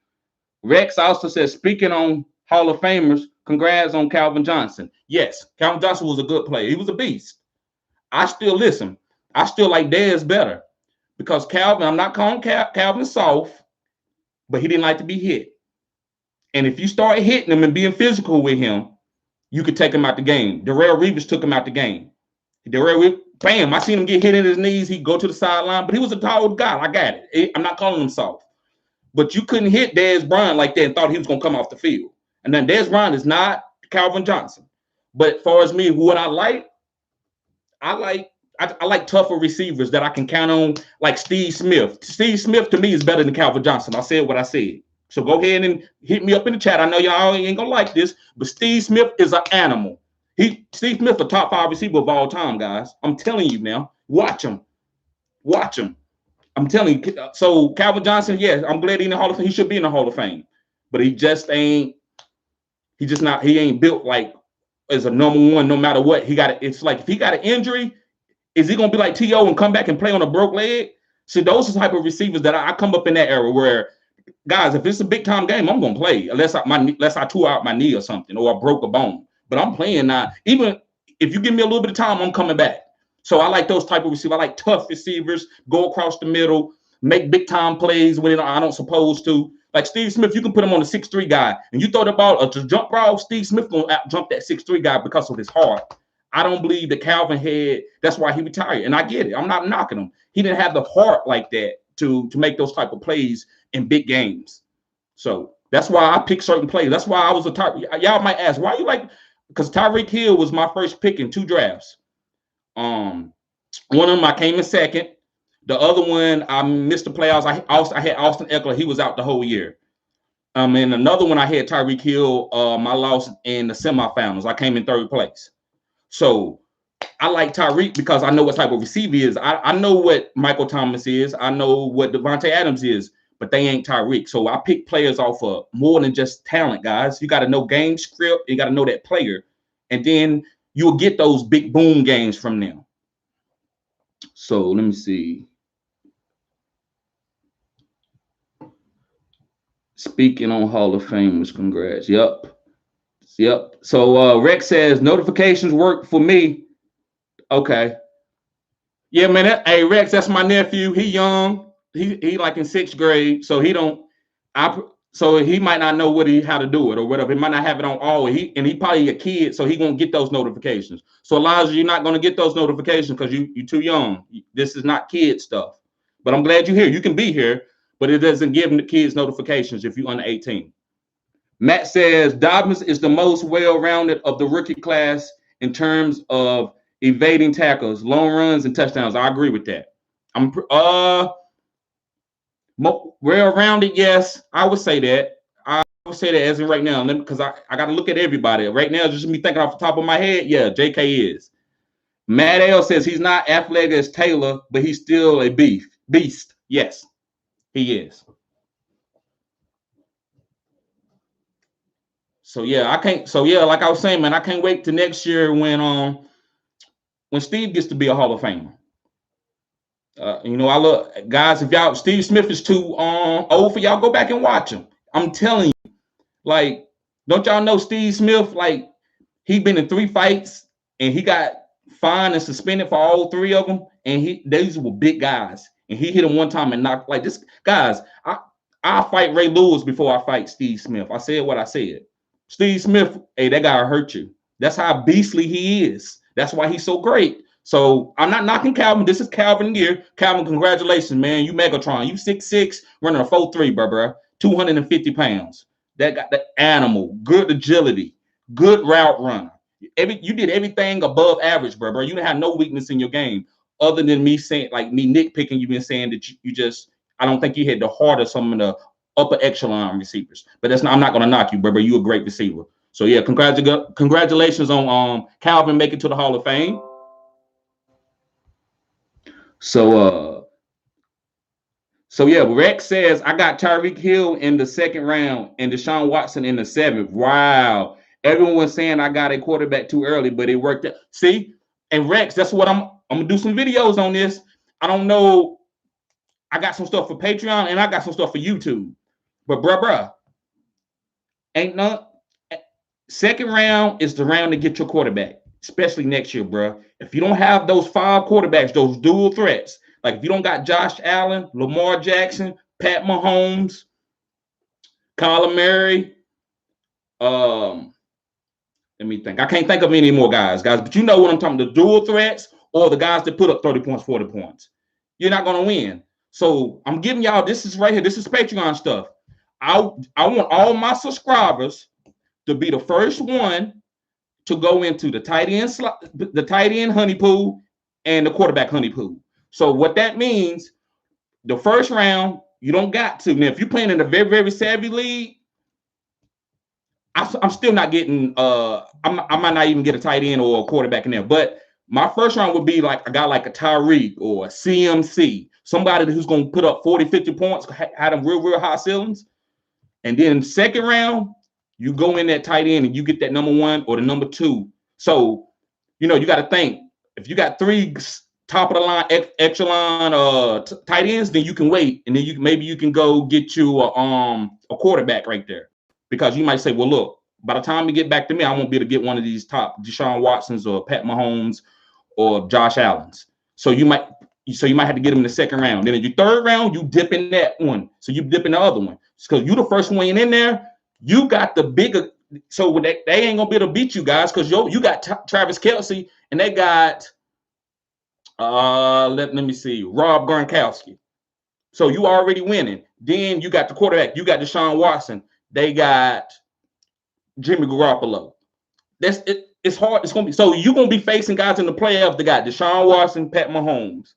Rex also says, speaking on Hall of Famers, congrats on Calvin Johnson. Yes, Calvin Johnson was a good player. He was a beast. I still like Dez better because Calvin, I'm not calling Calvin soft, but he didn't like to be hit. And if you start hitting him and being physical with him, you could take him out the game. Darrelle Reeves took him out the game. Bam, I seen him get hit in his knees. He'd go to the sideline, but he was a tall guy. I got it. I'm not calling him soft. But you couldn't hit Dez Bryant like that and thought he was going to come off the field. And then Dez Bryant is not Calvin Johnson. But as far as me, what I like tougher receivers that I can count on, like Steve Smith. Steve Smith, to me, is better than Calvin Johnson. I said what I said. So go ahead and hit me up in the chat. I know y'all ain't going to like this, but Steve Smith is an animal. Steve Smith, a top 5 receiver of all time, guys. I'm telling you now. Watch him. I'm telling you. So Calvin Johnson, yes, I'm glad he's in the Hall of Fame. He should be in the Hall of Fame, but he ain't built like as a #1 no matter what. It's like if he got an injury, is he gonna be like T.O. and come back and play on a broke leg? See, those are the type of receivers that I come up in that era where, guys, if it's a big time game, I'm gonna play unless I tore out my knee or something or I broke a bone. But I'm playing now. Even if you give me a little bit of time, I'm coming back. So I like those type of receivers. I like tough receivers, go across the middle, make big time plays when I don't supposed to. Like Steve Smith, you can put him on a 6'3" guy, and you throw the ball to jump ball. Steve Smith gonna out jump that 6'3" guy because of his heart. I don't believe that Calvin had. That's why he retired, and I get it. I'm not knocking him. He didn't have the heart like that to make those type of plays in big games. So that's why I pick certain plays. That's why I was a top. Y'all might ask why you like, because Tyreek Hill was my first pick in 2 drafts. One of them I came in second. The other one I missed the playoffs. I had Austin Eckler. He was out the whole year. And another one I had Tyreek Hill. I lost in the semifinals. I came in 3rd place. So I like Tyreek because I know what type of receiver he is. I know what Michael Thomas is. I know what Devontae Adams is, but they ain't Tyreek. So I pick players off of more than just talent, guys. You got to know game script. You got to know that player, and then you'll get those big boom games from them. So let me see. Speaking on Hall of Famers, congrats. Yep. So Rex says notifications work for me. Okay. Yeah, man. Hey, Rex, that's my nephew. He young. He like in 6th grade, so so he might not know how to do it or whatever. He might not have it on always. He probably a kid, so he won't get those notifications. So Elijah, you're not going to get those notifications because you're too young. This is not kid stuff. But I'm glad you're here. You can be here, but it doesn't give the kids notifications if you're under 18. Matt says Dobbins is the most well-rounded of the rookie class in terms of evading tackles, long runs, and touchdowns. I agree with that. I'm well-rounded, yes. I would say that. I would say that as in right now, because I got to look at everybody. Right now, just me thinking off the top of my head, yeah, JK is. Matt L says he's not athletic as Taylor, but he's still a beast. Yes, he is. So yeah, I can't. So yeah, like I was saying, man, I can't wait to next year when Steve gets to be a Hall of Famer. I love guys. If y'all Steve Smith is too old for y'all, go back and watch him. I'm telling you, like, don't y'all know Steve Smith? Like, he been in 3 fights and he got fined and suspended for all 3 of them. And these were big guys, and he hit him one time and knocked like this. Guys, I fight Ray Lewis before I fight Steve Smith. I said what I said. Steve Smith, hey, that guy hurt you. That's how beastly he is. That's why he's so great. So I'm not knocking Calvin. This is Calvin here. Calvin, congratulations, man. You Megatron. You 6'6", running a 4'3", bro. 250 pounds. That got the animal, good agility, good route runner. You did everything above average, bro. You didn't have no weakness in your game, other than me saying, like me nitpicking. You've been saying that you just, I don't think you hit the heart of some of the upper echelon receivers. But I'm not gonna knock you, bro. You a great receiver. So yeah, congratulations on Calvin making to the Hall of Fame. So yeah, Rex says I got Tyreek Hill in the 2nd round and Deshaun Watson in the 7th. Wow. Everyone was saying I got a quarterback too early, but it worked out. See? And Rex, that's what I'm gonna do some videos on this. I don't know. I got some stuff for Patreon and I got some stuff for YouTube. But bruh, ain't none. 2nd round is the round to get your quarterback, especially next year, bruh. If you don't have those 5 quarterbacks, those dual threats, like if you don't got Josh Allen, Lamar Jackson, Pat Mahomes, Kyler Murray, let me think. I can't think of any more guys, but you know what I'm talking about, the dual threats or the guys that put up 30 points, 40 points. You're not going to win. So I'm giving y'all, this is right here. This is Patreon stuff. I want all my subscribers to be the first one to go into the tight end honey pool and the quarterback honey pool. So what that means, the first round, you don't got to. Now, if you're playing in a very, very savvy league, I'm still not getting I might not even get a tight end or a quarterback in there. But my first round would be like a guy like a Tyreek or a CMC, somebody who's going to put up 40, 50 points, had them real, real high ceilings. And then 2nd round, you go in that tight end and you get that number 1 or the number 2. So, you got to think, if you got 3 top of the line echelon tight ends, then you can wait, and then maybe you can go get you a quarterback right there, because you might say, well, look, by the time you get back to me, I won't be able to get one of these top Deshaun Watsons or Pat Mahomes or Josh Allens. So you might have to get him in the 2nd round. Then in your 3rd round, you dip in that one. So you dip in the other one. Because you the first one in there, you got the bigger. So they ain't gonna be able to beat you guys, because you got Travis Kelce and they got let me see, Rob Gronkowski. So you already winning. Then you got the quarterback. You got Deshaun Watson. They got Jimmy Garoppolo. It's hard. It's gonna be so you're gonna be facing guys in the playoffs that got Deshaun Watson, Pat Mahomes,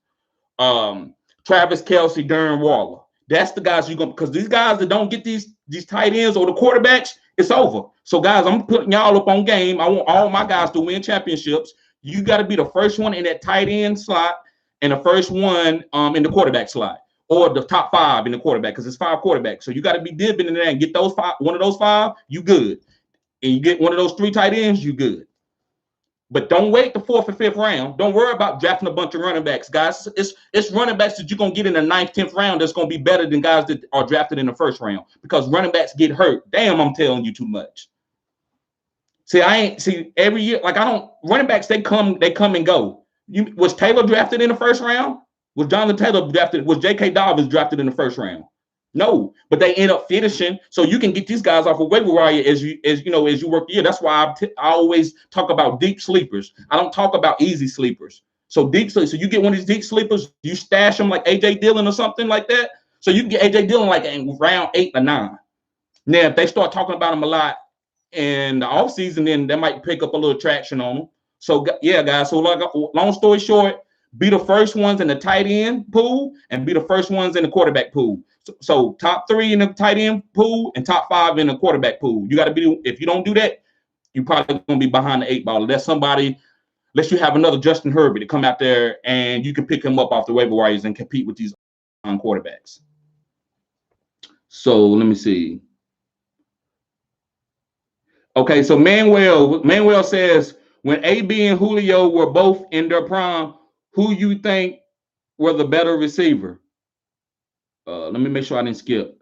Travis Kelce, Darren Waller. That's the guys you're gonna, because these guys that don't get these tight ends or the quarterbacks, it's over. So guys, I'm putting y'all up on game. I want all my guys to win championships. You got to be the first one in that tight end slot and the first one in the quarterback slot, or the top 5 in the quarterback, because it's 5 quarterbacks. So you got to be dipping in there and get those 5. One of those 5, you good. And you get one of those 3 tight ends, you good. But don't wait the 4th and 5th round. Don't worry about drafting a bunch of running backs, guys. It's running backs that you're going to get in the 9th, 10th round that's going to be better than guys that are drafted in the 1st round, because running backs get hurt. Damn, I'm telling you too much. See, every year, like, running backs, they come and go. Was Taylor drafted in the 1st round? Was Jonathan Taylor drafted? Was J.K. Dobbins drafted in the 1st round? No, but they end up finishing. So you can get these guys off of waiver wire as you work the year. That's why I always talk about deep sleepers. I don't talk about easy sleepers. So deep sleepers. So you get one of these deep sleepers, you stash them like AJ Dillon or something like that. So you can get AJ Dillon like in round 8 or 9. Now, if they start talking about him a lot in the offseason, then they might pick up a little traction on them. So yeah, guys. So long story short, be the first ones in the tight end pool and be the first ones in the quarterback pool. So top 3 in the tight end pool and top 5 in the quarterback pool. You got to be. If you don't do that, you're probably going to be behind the 8 ball. Unless you have another Justin Herbert to come out there and you can pick him up off the waiver wires and compete with these quarterbacks. So let me see. Okay, so Manuel says when AB and Julio were both in their prime, who you think were the better receiver? Let me make sure I didn't skip.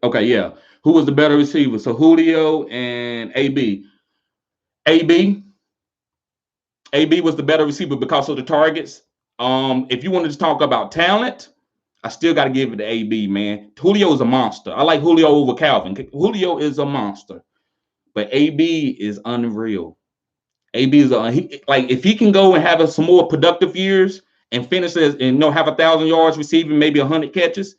Okay, yeah. Who was the better receiver? So Julio and AB. AB. AB was the better receiver because of the targets. If you wanted to talk about talent, I still got to give it to AB, man. Julio is a monster. I like Julio over Calvin. Julio is a monster, but AB is unreal. AB is like if he can go and have some more productive years and finish as and have 1,000 yards receiving, maybe 100 catches,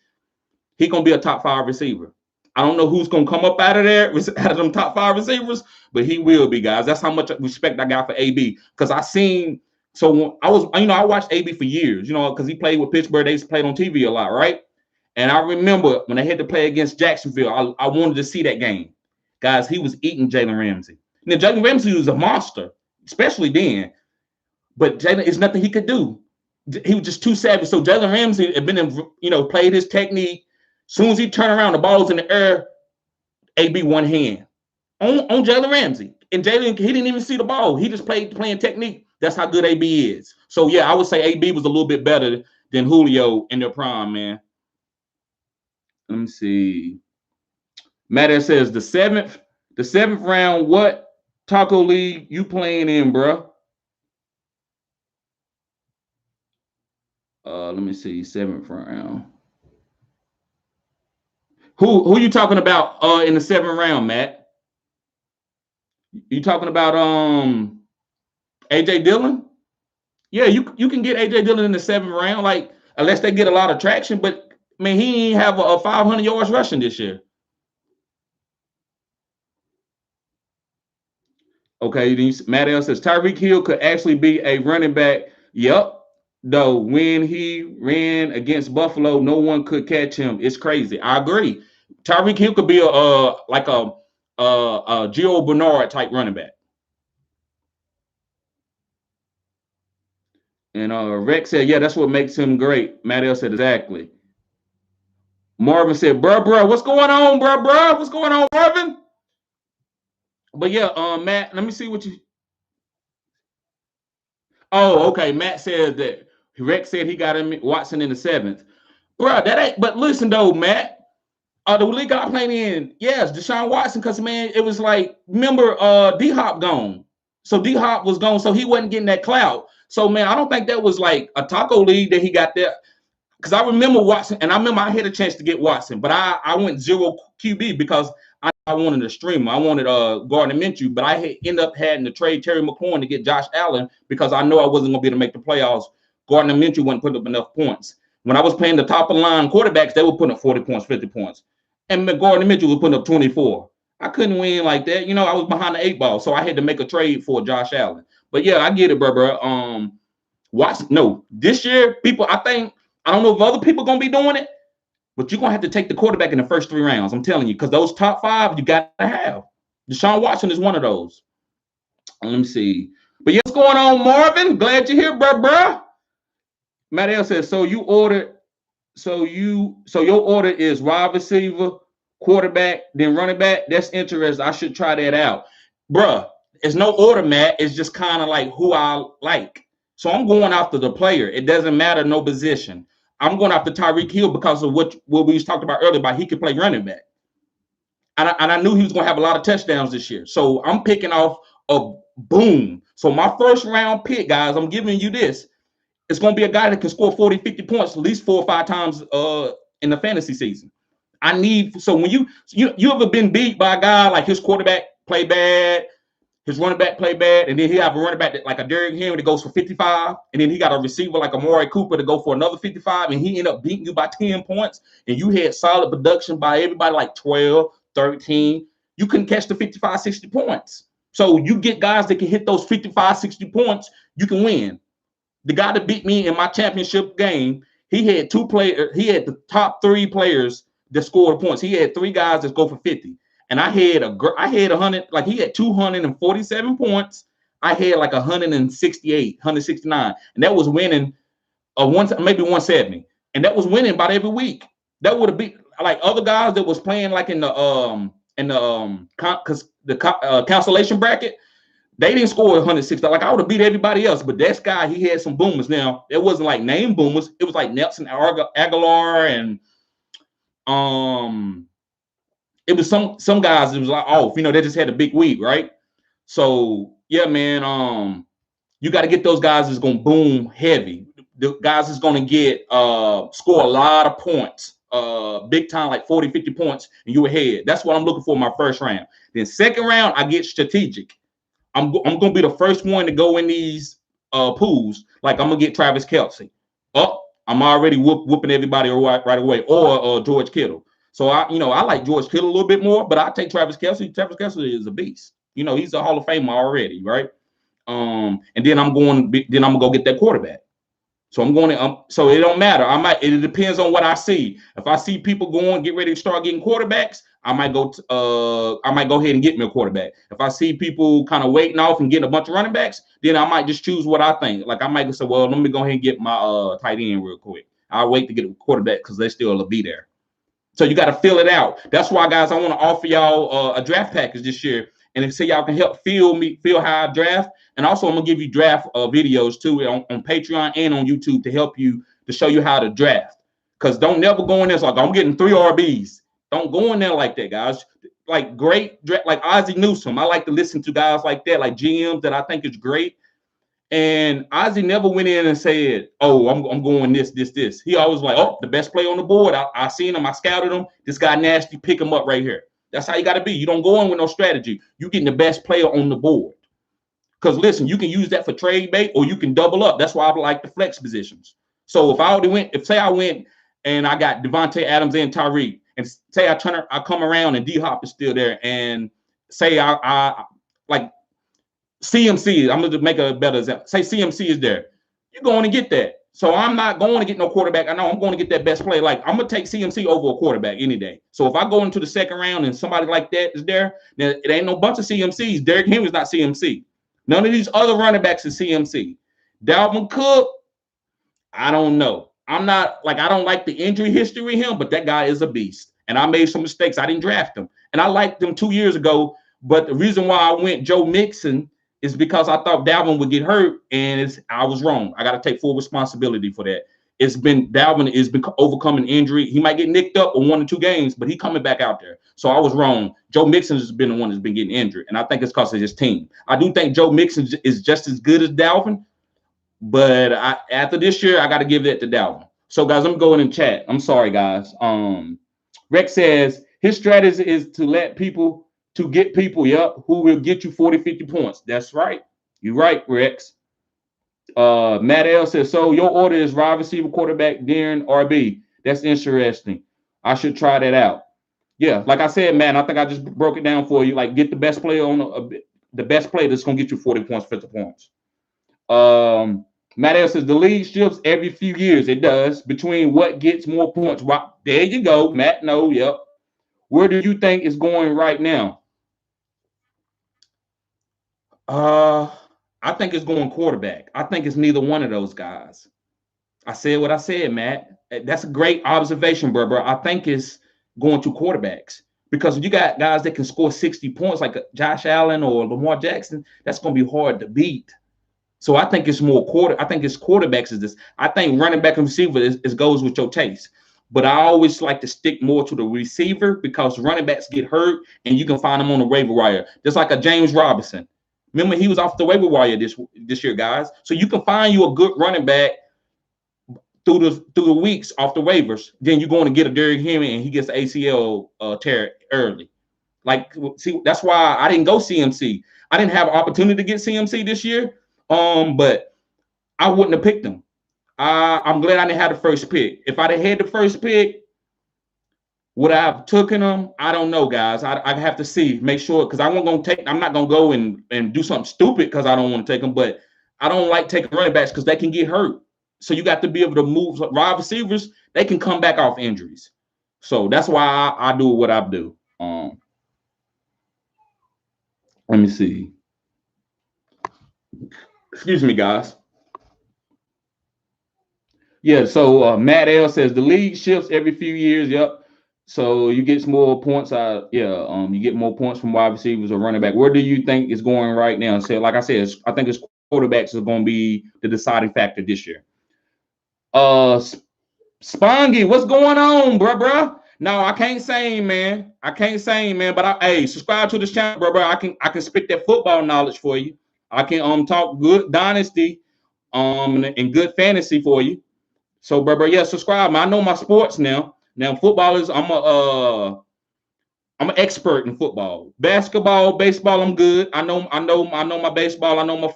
he gonna be a top 5 receiver. I don't know who's gonna come up out of there, out of them top 5 receivers, but he will be, guys. That's how much respect I got for AB because I seen. So I was, I watched AB for years, because he played with Pittsburgh. They played on TV a lot, right? And I remember when they had to play against Jacksonville, I wanted to see that game, guys. He was eating Jalen Ramsey. Now Jalen Ramsey was a monster, especially then. But Jalen is nothing he could do. He was just too savage. So Jalen Ramsey had been played his technique. As soon as he turned around, the ball was in the air. AB one hand on Jalen Ramsey, and Jalen he didn't even see the ball. He just playing technique. That's how good AB is. So yeah, I would say AB was a little bit better than Julio in their prime, man. Let me see. Matt says the seventh round. What taco league you playing in, bro? Let me see. 7th round. Who you talking about in the 7th round, Matt? You talking about AJ Dillon? Yeah, you can get AJ Dillon in the 7th round, like unless they get a lot of traction. But man, he ain't have a 500 yards rushing this year. Okay, Matt L says Tyreek Hill could actually be a running back. Yep. Though when he ran against Buffalo, no one could catch him. It's crazy. I agree. Tyreek Hill could be like a Gio Bernard type running back. And Rex said, yeah, that's what makes him great. Matt L said, exactly. Marvin said, bruh, what's going on, bruh? What's going on, Marvin? But yeah, Matt, let me see what you. Oh, okay. Matt said that Rex said he got him Watson in the 7th. Bruh, that ain't. But listen though, Matt. The league I playing in, yes, Deshaun Watson, because man, it was like, remember, D Hop gone. So D Hop was gone, so he wasn't getting that clout. So man, I don't think that was like a taco league that he got there. Because I remember Watson, and I remember I had a chance to get Watson, but I went 0 QB because I wanted a streamer. I wanted Gardner Minshew, but I ended up having to trade Terry McLaurin to get Josh Allen because I know I wasn't going to be able to make the playoffs. Gardner Minshew wasn't putting up enough points. When I was playing the top of the line quarterbacks, they were putting up 40 points, 50 points. And Gardner Minshew was putting up 24. I couldn't win like that. I was behind the 8 ball, so I had to make a trade for Josh Allen. But yeah, I get it, bro. Watson, no. This year, people, I don't know if other people are going to be doing it, but you're going to have to take the quarterback in the first 3 rounds. I'm telling you, because those top 5, you got to have. Deshaun Watson is one of those. Let me see. But yeah, what's going on, Marvin? Glad you're here, bro. Matt L says, so your order is wide receiver, quarterback, then running back. That's interesting. I should try that out. Bruh, it's no order, Matt. It's just kind of like who I like. So I'm going after the player. It doesn't matter, no position. I'm going after Tyreek Hill because of what we was talking about earlier about he could play running back. And I knew he was going to have a lot of touchdowns this year. So I'm picking off a boom. So my first round pick, guys, I'm giving you this. It's going to be a guy that can score 40, 50 points at least 4 or 5 times in the fantasy season. So when you ever been beat by a guy like his quarterback play bad, his running back play bad, and then he have a running back like a Derrick Henry that goes for 55, and then he got a receiver like Amari Cooper to go for another 55, and he end up beating you by 10 points, and you had solid production by everybody like 12, 13. You couldn't catch the 55, 60 points. So you get guys that can hit those 55, 60 points, you can win. The guy that beat me in my championship game, he had the top 3 players that scored points. He had 3 guys that go for 50. And I had 100, like he had 247 points. I had like 168, 169. And that was winning maybe 170. And that was winning about every week. That would have been like other guys that was playing like in and because the cancellation bracket, they didn't score 106. Like I would have beat everybody else, but that guy, he had some boomers. Now it wasn't like name boomers. It was like Nelson Aguilar and it was some guys. It was like off. They just had a big week, right? So yeah, man. You got to get those guys that's gonna boom heavy. The guys that's gonna get score a lot of points, big time, like 40, 50 points, and you ahead. That's what I'm looking for in my first round. Then second round, I get strategic. I'm gonna be the first one to go in these pools. Like I'm gonna get Travis Kelce. I'm already whooping everybody right away, or George Kittle. So I like George Kittle a little bit more, but I take Travis Kelce. Travis Kelce is a beast. He's a Hall of Famer already, right? And then I'm gonna go get that quarterback. So I'm going to. So it don't matter. It depends on what I see. If I see people get ready to start getting quarterbacks, I might go ahead and get me a quarterback. If I see people kind of waiting off and getting a bunch of running backs, then I might just choose what I think. Like I might say, well, let me go ahead and get my tight end real quick. I'll wait to get a quarterback because they still will be there. So you got to fill it out. That's why, guys, I want to offer y'all a draft package this year. And if y'all can help feel how I draft. And also I'm gonna give you draft videos too on Patreon and on YouTube to show you how to draft. Because don't never go in there like I'm getting 3 RBs. Don't go in there like that, guys. Like great draft, like Ozzie Newsome. I like to listen to guys like that, like GMs that I think is great. And Ozzie never went in and said, "Oh, I'm going this." He always like, "Oh, the best player on the board. I seen him. I scouted him. This guy nasty. Pick him up right here." That's how you got to be. You don't go in with no strategy. You're getting the best player on the board. Because listen, you can use that for trade bait or you can double up. That's why I like the flex positions. So if I went and I got Devontae Adams and Tyreek, and say I come around and D-Hop is still there, and say I like CMC, I'm going to make a better example. Say CMC is there. You're going to get that. So I'm not going to get no quarterback. I know I'm going to get that best play. Like I'm going to take CMC over a quarterback any day. So if I go into the second round and somebody like that is there, then it ain't no bunch of CMCs. Derrick Henry's not CMC. None of these other running backs is CMC. Dalvin Cook, I don't know. I don't like the injury history of him, but that guy is a beast. And I made some mistakes. I didn't draft him. And I liked him 2 years ago. But the reason why I went Joe Mixon is because I thought Dalvin would get hurt, and I was wrong. I got to take full responsibility for that. Dalvin has been overcoming injury. He might get nicked up on 1 or 2 games, but he's coming back out there. So I was wrong. Joe Mixon has been the one that's been getting injured, and I think it's because of his team. I do think Joe Mixon is just as good as Dalvin, but after this year, I got to give that to Dalvin. So, guys, I'm going in chat. I'm sorry, guys. Rex says his strategy is to get people, who will get you 40, 50 points. That's right. You're right, Rex. Matt L says, so your order is wide receiver, quarterback, Darren, RB. That's interesting. I should try that out. Yeah, like I said, man, I think I just broke it down for you. Like, get the best player the best player that's going to get you 40 points, 50 points. Matt L says, the league shifts every few years. It does. Between what gets more points. There you go, Matt. No, yep. Where do you think it's going right now? I think it's going quarterback. I think it's neither one of those guys. I said what I said, Matt. That's a great observation, bro. I think it's going to quarterbacks because you got guys that can score 60 points like Josh Allen or Lamar Jackson. That's going to be hard to beat. So I think it's I think it's quarterbacks is this. I think running back and receiver goes with your taste. But I always like to stick more to the receiver because running backs get hurt and you can find them on the waiver wire. Just like a James Robinson. Remember, he was off the waiver wire this year, guys. So you can find you a good running back through the weeks off the waivers. Then you're going to get a Derrick Henry and he gets the ACL tear early. Like, see, that's why I didn't go CMC. I didn't have an opportunity to get CMC this year, but I wouldn't have picked him. I'm glad I didn't have the first pick. If I'd have had the first pick, would I have taken him? I don't know, guys. I have to see, make sure, because I'm not going to go and do something stupid because I don't want to take them. But I don't like taking running backs because they can get hurt. So you got to be able to move wide receivers. They can come back off injuries. So that's why I do what I do. Let me see. Excuse me, guys. Yeah, so Matt L says the league shifts every few years. Yep. So you get some more points out. Yeah, you get more points from wide receivers or running back. Where do you think is going right now? So, like I said, I think it's quarterbacks is going to be the deciding factor this year. Uh, Spongy, what's going on, bruh? No, I can't sing, man. I can't sing, man. But hey, subscribe to this channel, bruh. I can spit that football knowledge for you. I can talk good dynasty and good fantasy for you. So, bruh, yeah, subscribe. Man. I know my sports now. Now, football is I'm an expert in football. Basketball, baseball, I'm good. I know my baseball. I know my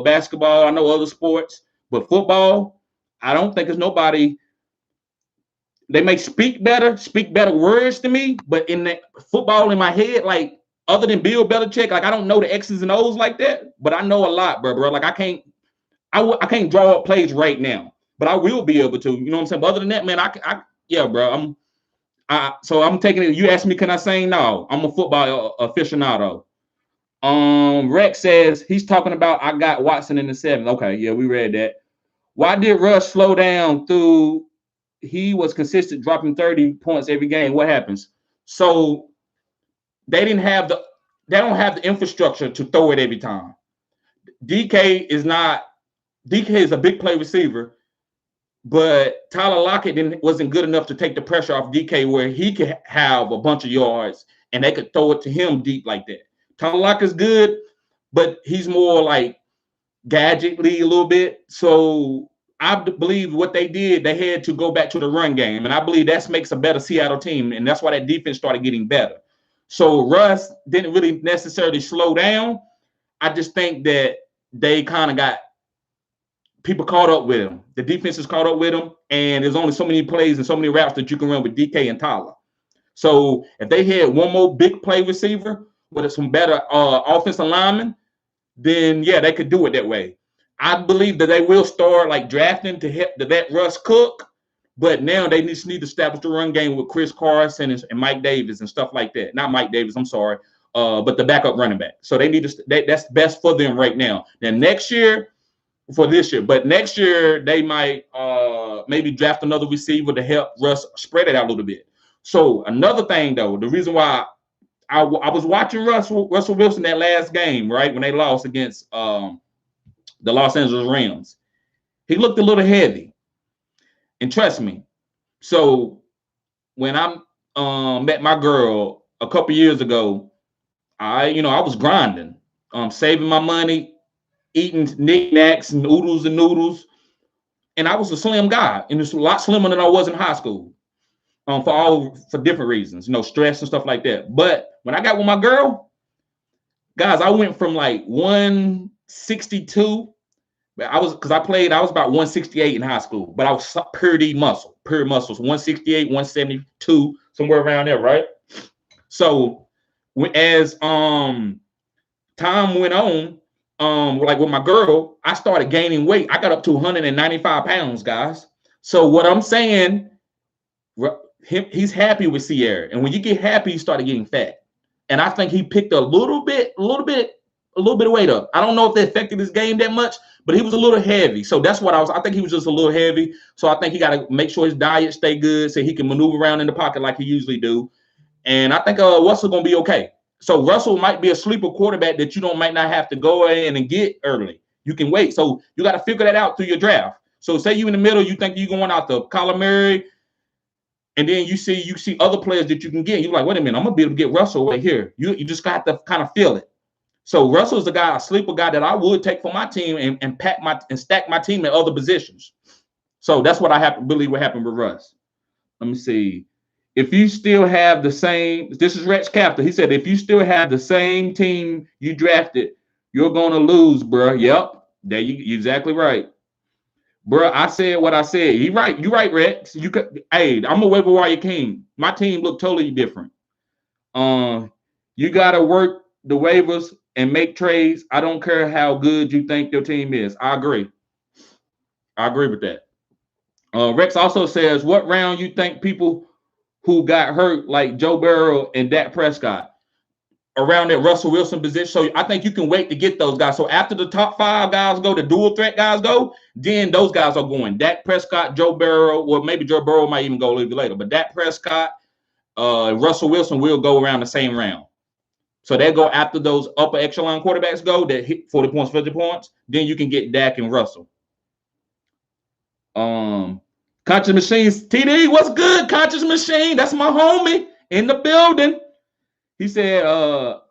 basketball. I know other sports, but football, I don't think there's nobody. They may speak better words to me, but in the football in my head, like other than Bill Belichick, like I don't know the X's and O's like that, but I know a lot, bro. Like I can't draw up plays right now, but I will be able to. You know what I'm saying? But other than that, man, yeah, bro. So I'm taking it. You asked me, can I sing? No, I'm a football aficionado. Rex says he's talking about I got Watson in the 7th. Okay, yeah, we read that. Why did Rush slow down through? He was consistent, dropping 30 points every game. What happens? So they didn't have the they don't have the infrastructure to throw it every time. DK is not DK is a big play receiver, but Tyler Lockett wasn't good enough to take the pressure off DK where he could have a bunch of yards and they could throw it to him deep like that. Tyler Lockett's good, but he's more like gadgetly a little bit. So I believe what they did, they had to go back to the run game. And I believe that makes a better Seattle team. And that's why that defense started getting better. So Russ didn't really necessarily slow down. I just think that they kind of got people caught up with him. The defense is caught up with him. And there's only so many plays and so many routes that you can run with DK and Tyler. So if they had one more big play receiver with some better offensive linemen, then yeah, they could do it that way. I believe that they will start like drafting to let Russ cook, but now they just need to establish the run game with Chris Carson and Mike Davis and stuff like that. Not Mike Davis, I'm sorry, but the backup running back. So they need to. That's best for them right now. Then next year, for this year, but next year they might maybe draft another receiver to help Russ spread it out a little bit. So another thing though, the reason why I was watching Russell Wilson that last game, right, when they lost against the Los Angeles Rams. He looked a little heavy. And trust me. So when I met my girl a couple years ago, I was grinding, saving my money, eating knickknacks and oodles and noodles. And I was a slim guy, and it's a lot slimmer than I was in high school. For different reasons, stress and stuff like that. But when I got with my girl, guys, I went from like 162. I was about 168 in high school, but I was pure muscles, 168, 172, somewhere around there, right? So as time went on, like with my girl, I started gaining weight. I got up to 195 pounds, guys. So what I'm saying, he's happy with Sierra, and when you get happy, you start getting fat. And I think he picked a little bit of weight up. I don't know if that affected his game that much, but he was a little heavy. So that's what I think he was just a little heavy. So I think he got to make sure his diet stay good so he can maneuver around in the pocket like he usually do. And I think Russell going to be okay. So Russell might be a sleeper quarterback that you might not have to go in and get early. You can wait. So you got to figure that out through your draft. So say you in the middle, you think you're going out to Kyler Murray, and then you see other players that you can get. You're like, wait a minute, I'm going to be able to get Russell right here. You just got to kind of feel it. So Russell's a sleeper guy that I would take for my team and stack my team at other positions. So that's what I believe what happened with Russ. Let me see. If you still have the same, this is Rex Captor. He said, if you still have the same team you drafted, you're going to lose, bro. Yep. You're exactly right. Bro, I said what I said. You're right, Rex. I'm a waiver wire king. My team looked totally different. You got to work the waivers and make trades. I don't care how good you think your team is. I agree with that. Rex also says, what round you think people who got hurt like Joe Burrow and Dak Prescott around that Russell Wilson position? So I think you can wait to get those guys. So after the top 5 guys go, the dual threat guys go, then those guys are going. Dak Prescott, Joe Burrow, or maybe Joe Burrow might even go a little bit later. But Dak Prescott Russell Wilson will go around the same round. So they go after those upper echelon quarterbacks go that hit 40 points, 50 points. Then you can get Dak and Russell. Conscious Machines, TD, what's good? Conscious Machine, that's my homie in the building. He said,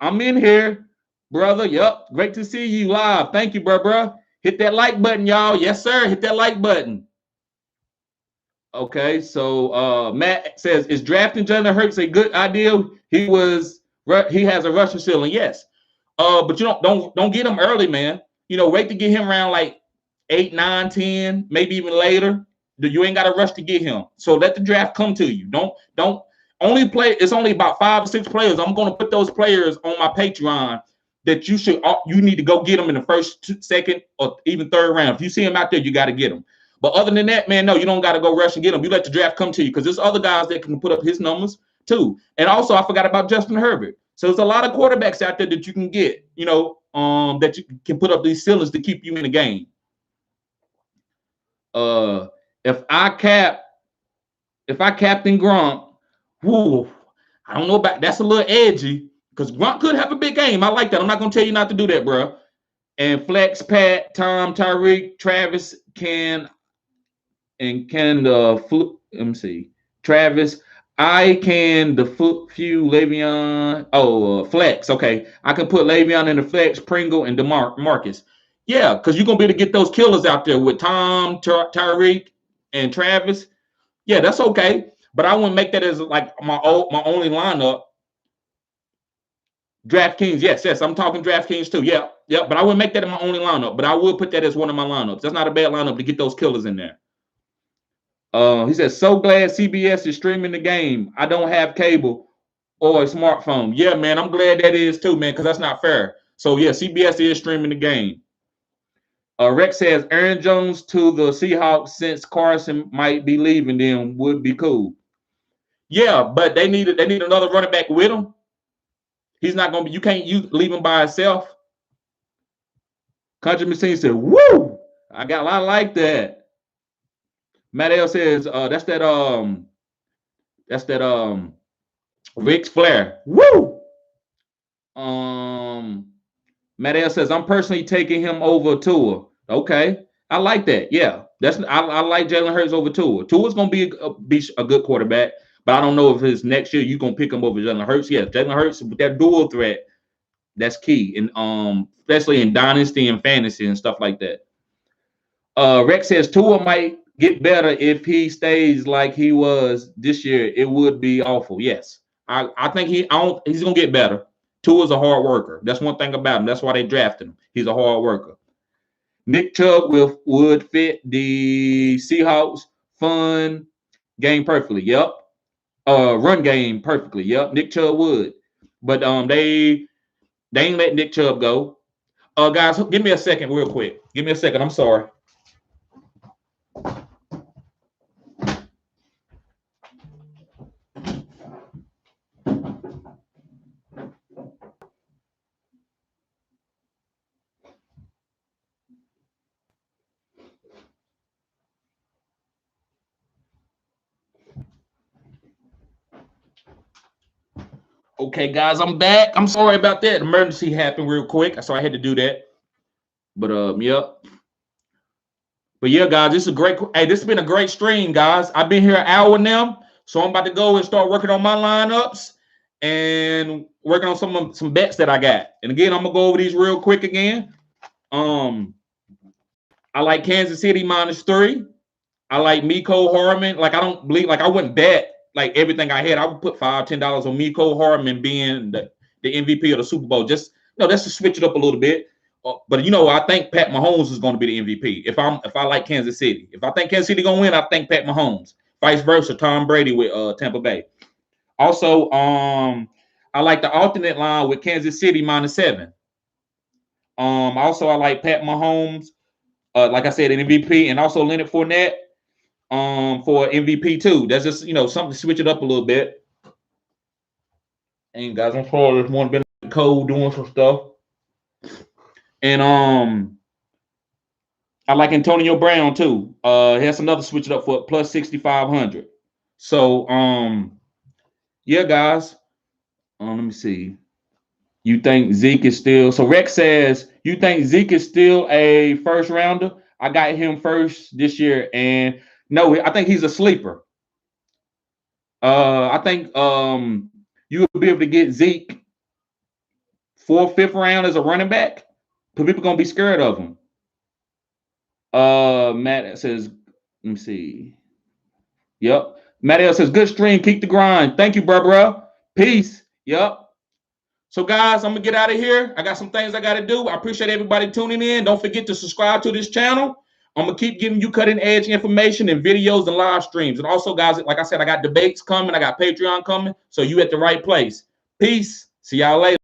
I'm in here, brother. Yep, great to see you live. Thank you, bro. Hit that like button, y'all. Yes, sir. Hit that like button. Okay, so Matt says, is drafting Jalen Hurts a good idea? He has a rushing ceiling, yes. But you don't get him early, man. Wait to get him around like 8, 9, 10, maybe even later. You ain't got to rush to get him. So let the draft come to you. Don't only play. It's only about 5 or 6 players. I'm going to put those players on my Patreon that you need to go get them in the first, second, or even third round. If you see them out there, you got to get them. But other than that, man, no, you don't got to go rush and get them. You let the draft come to you because there's other guys that can put up his numbers too. And also, I forgot about Justin Herbert. So there's a lot of quarterbacks out there that you can get, that you can put up these ceilings to keep you in the game. If I captain Gronk, I don't know about that's a little edgy because Gronk could have a big game. I like that. I'm not gonna tell you not to do that, bro. And flex Pat, Tom, Tyreek, Travis let me see. Travis, I can the few Le'Veon. Flex. Okay, I can put Le'Veon in the flex, Pringle, and Marcus. Yeah, because you're gonna be able to get those killers out there with Tom, Tyreek, and Travis. Yeah, that's okay. But I wouldn't make that as like my only lineup. DraftKings, yes, I'm talking DraftKings too. Yeah. But I wouldn't make that in my only lineup. But I would put that as one of my lineups. That's not a bad lineup to get those killers in there. He says, so glad CBS is streaming the game. I don't have cable or a smartphone. Yeah, man, I'm glad that is too, man, because that's not fair. So, yeah, CBS is streaming the game. Rex says, Aaron Jones to the Seahawks since Carson might be leaving them would be cool. Yeah, but they need another running back with him. He's not going to be – you can't leave him by himself. Country Machine said, woo! I like that. Matt L says, that's that Ric Flair. Woo! Matt L says, I'm personally taking him over Tua. Okay. I like that. Yeah. I like Jalen Hurts over Tua. Tua's gonna be a good quarterback, but I don't know if his next year you're gonna pick him over Jalen Hurts. Yeah, Jalen Hurts with that dual threat, that's key. And especially in dynasty and fantasy and stuff like that. Rex says Tua might get better if he stays like he was this year. It would be awful. Yes. I think he's gonna get better. Tua's a hard worker. That's one thing about him. That's why they drafted him. He's a hard worker. Nick Chubb would fit the Seahawks fun game perfectly. Yep. Run game perfectly. Yep. Nick Chubb would. But they ain't let Nick Chubb go. Guys, give me a second real quick. Give me a second. I'm sorry. Okay, guys, I'm back. I'm sorry about that. Emergency happened real quick, so I had to do that. But yep. But yeah, guys, this has been a great stream, guys. I've been here an hour now, so I'm about to go and start working on my lineups and working on some bets that I got. And again, I'm gonna go over these real quick again. I like Kansas City -3. I like Mecole Hardman. Like I wouldn't bet like everything I had. I would put $5, $10 on Mecole Hardman being the MVP of the Super Bowl. Just to switch it up a little bit. But I think Pat Mahomes is going to be the MVP. If I like Kansas City, if I think Kansas City gonna win, I think Pat Mahomes. Vice versa, Tom Brady with Tampa Bay. Also, I like the alternate line with Kansas City -7. Also I like Pat Mahomes, like I said, an MVP, and also Leonard Fournette for MVP too. That's just something to switch it up a little bit. And guys, I'm sorry, there's one been cold doing some stuff. And I like Antonio Brown too. He has another switch it up for plus 6,500. So yeah, guys. Let me see. You think Zeke is still? So Rex says you think Zeke is still a first rounder. I got him first this year, and no, I think he's a sleeper. I think you will be able to get Zeke fourth, fifth round as a running back, because people gonna be scared of him. Matt says, let me see. Yep. Matt L says, good stream, keep the grind. Thank you, bro. Peace. Yep. So, guys, I'm gonna get out of here. I got some things I gotta do. I appreciate everybody tuning in. Don't forget to subscribe to this channel. I'm gonna keep giving you cutting edge information and videos and live streams. And also, guys, like I said, I got debates coming. I got Patreon coming. So you at the right place. Peace. See y'all later.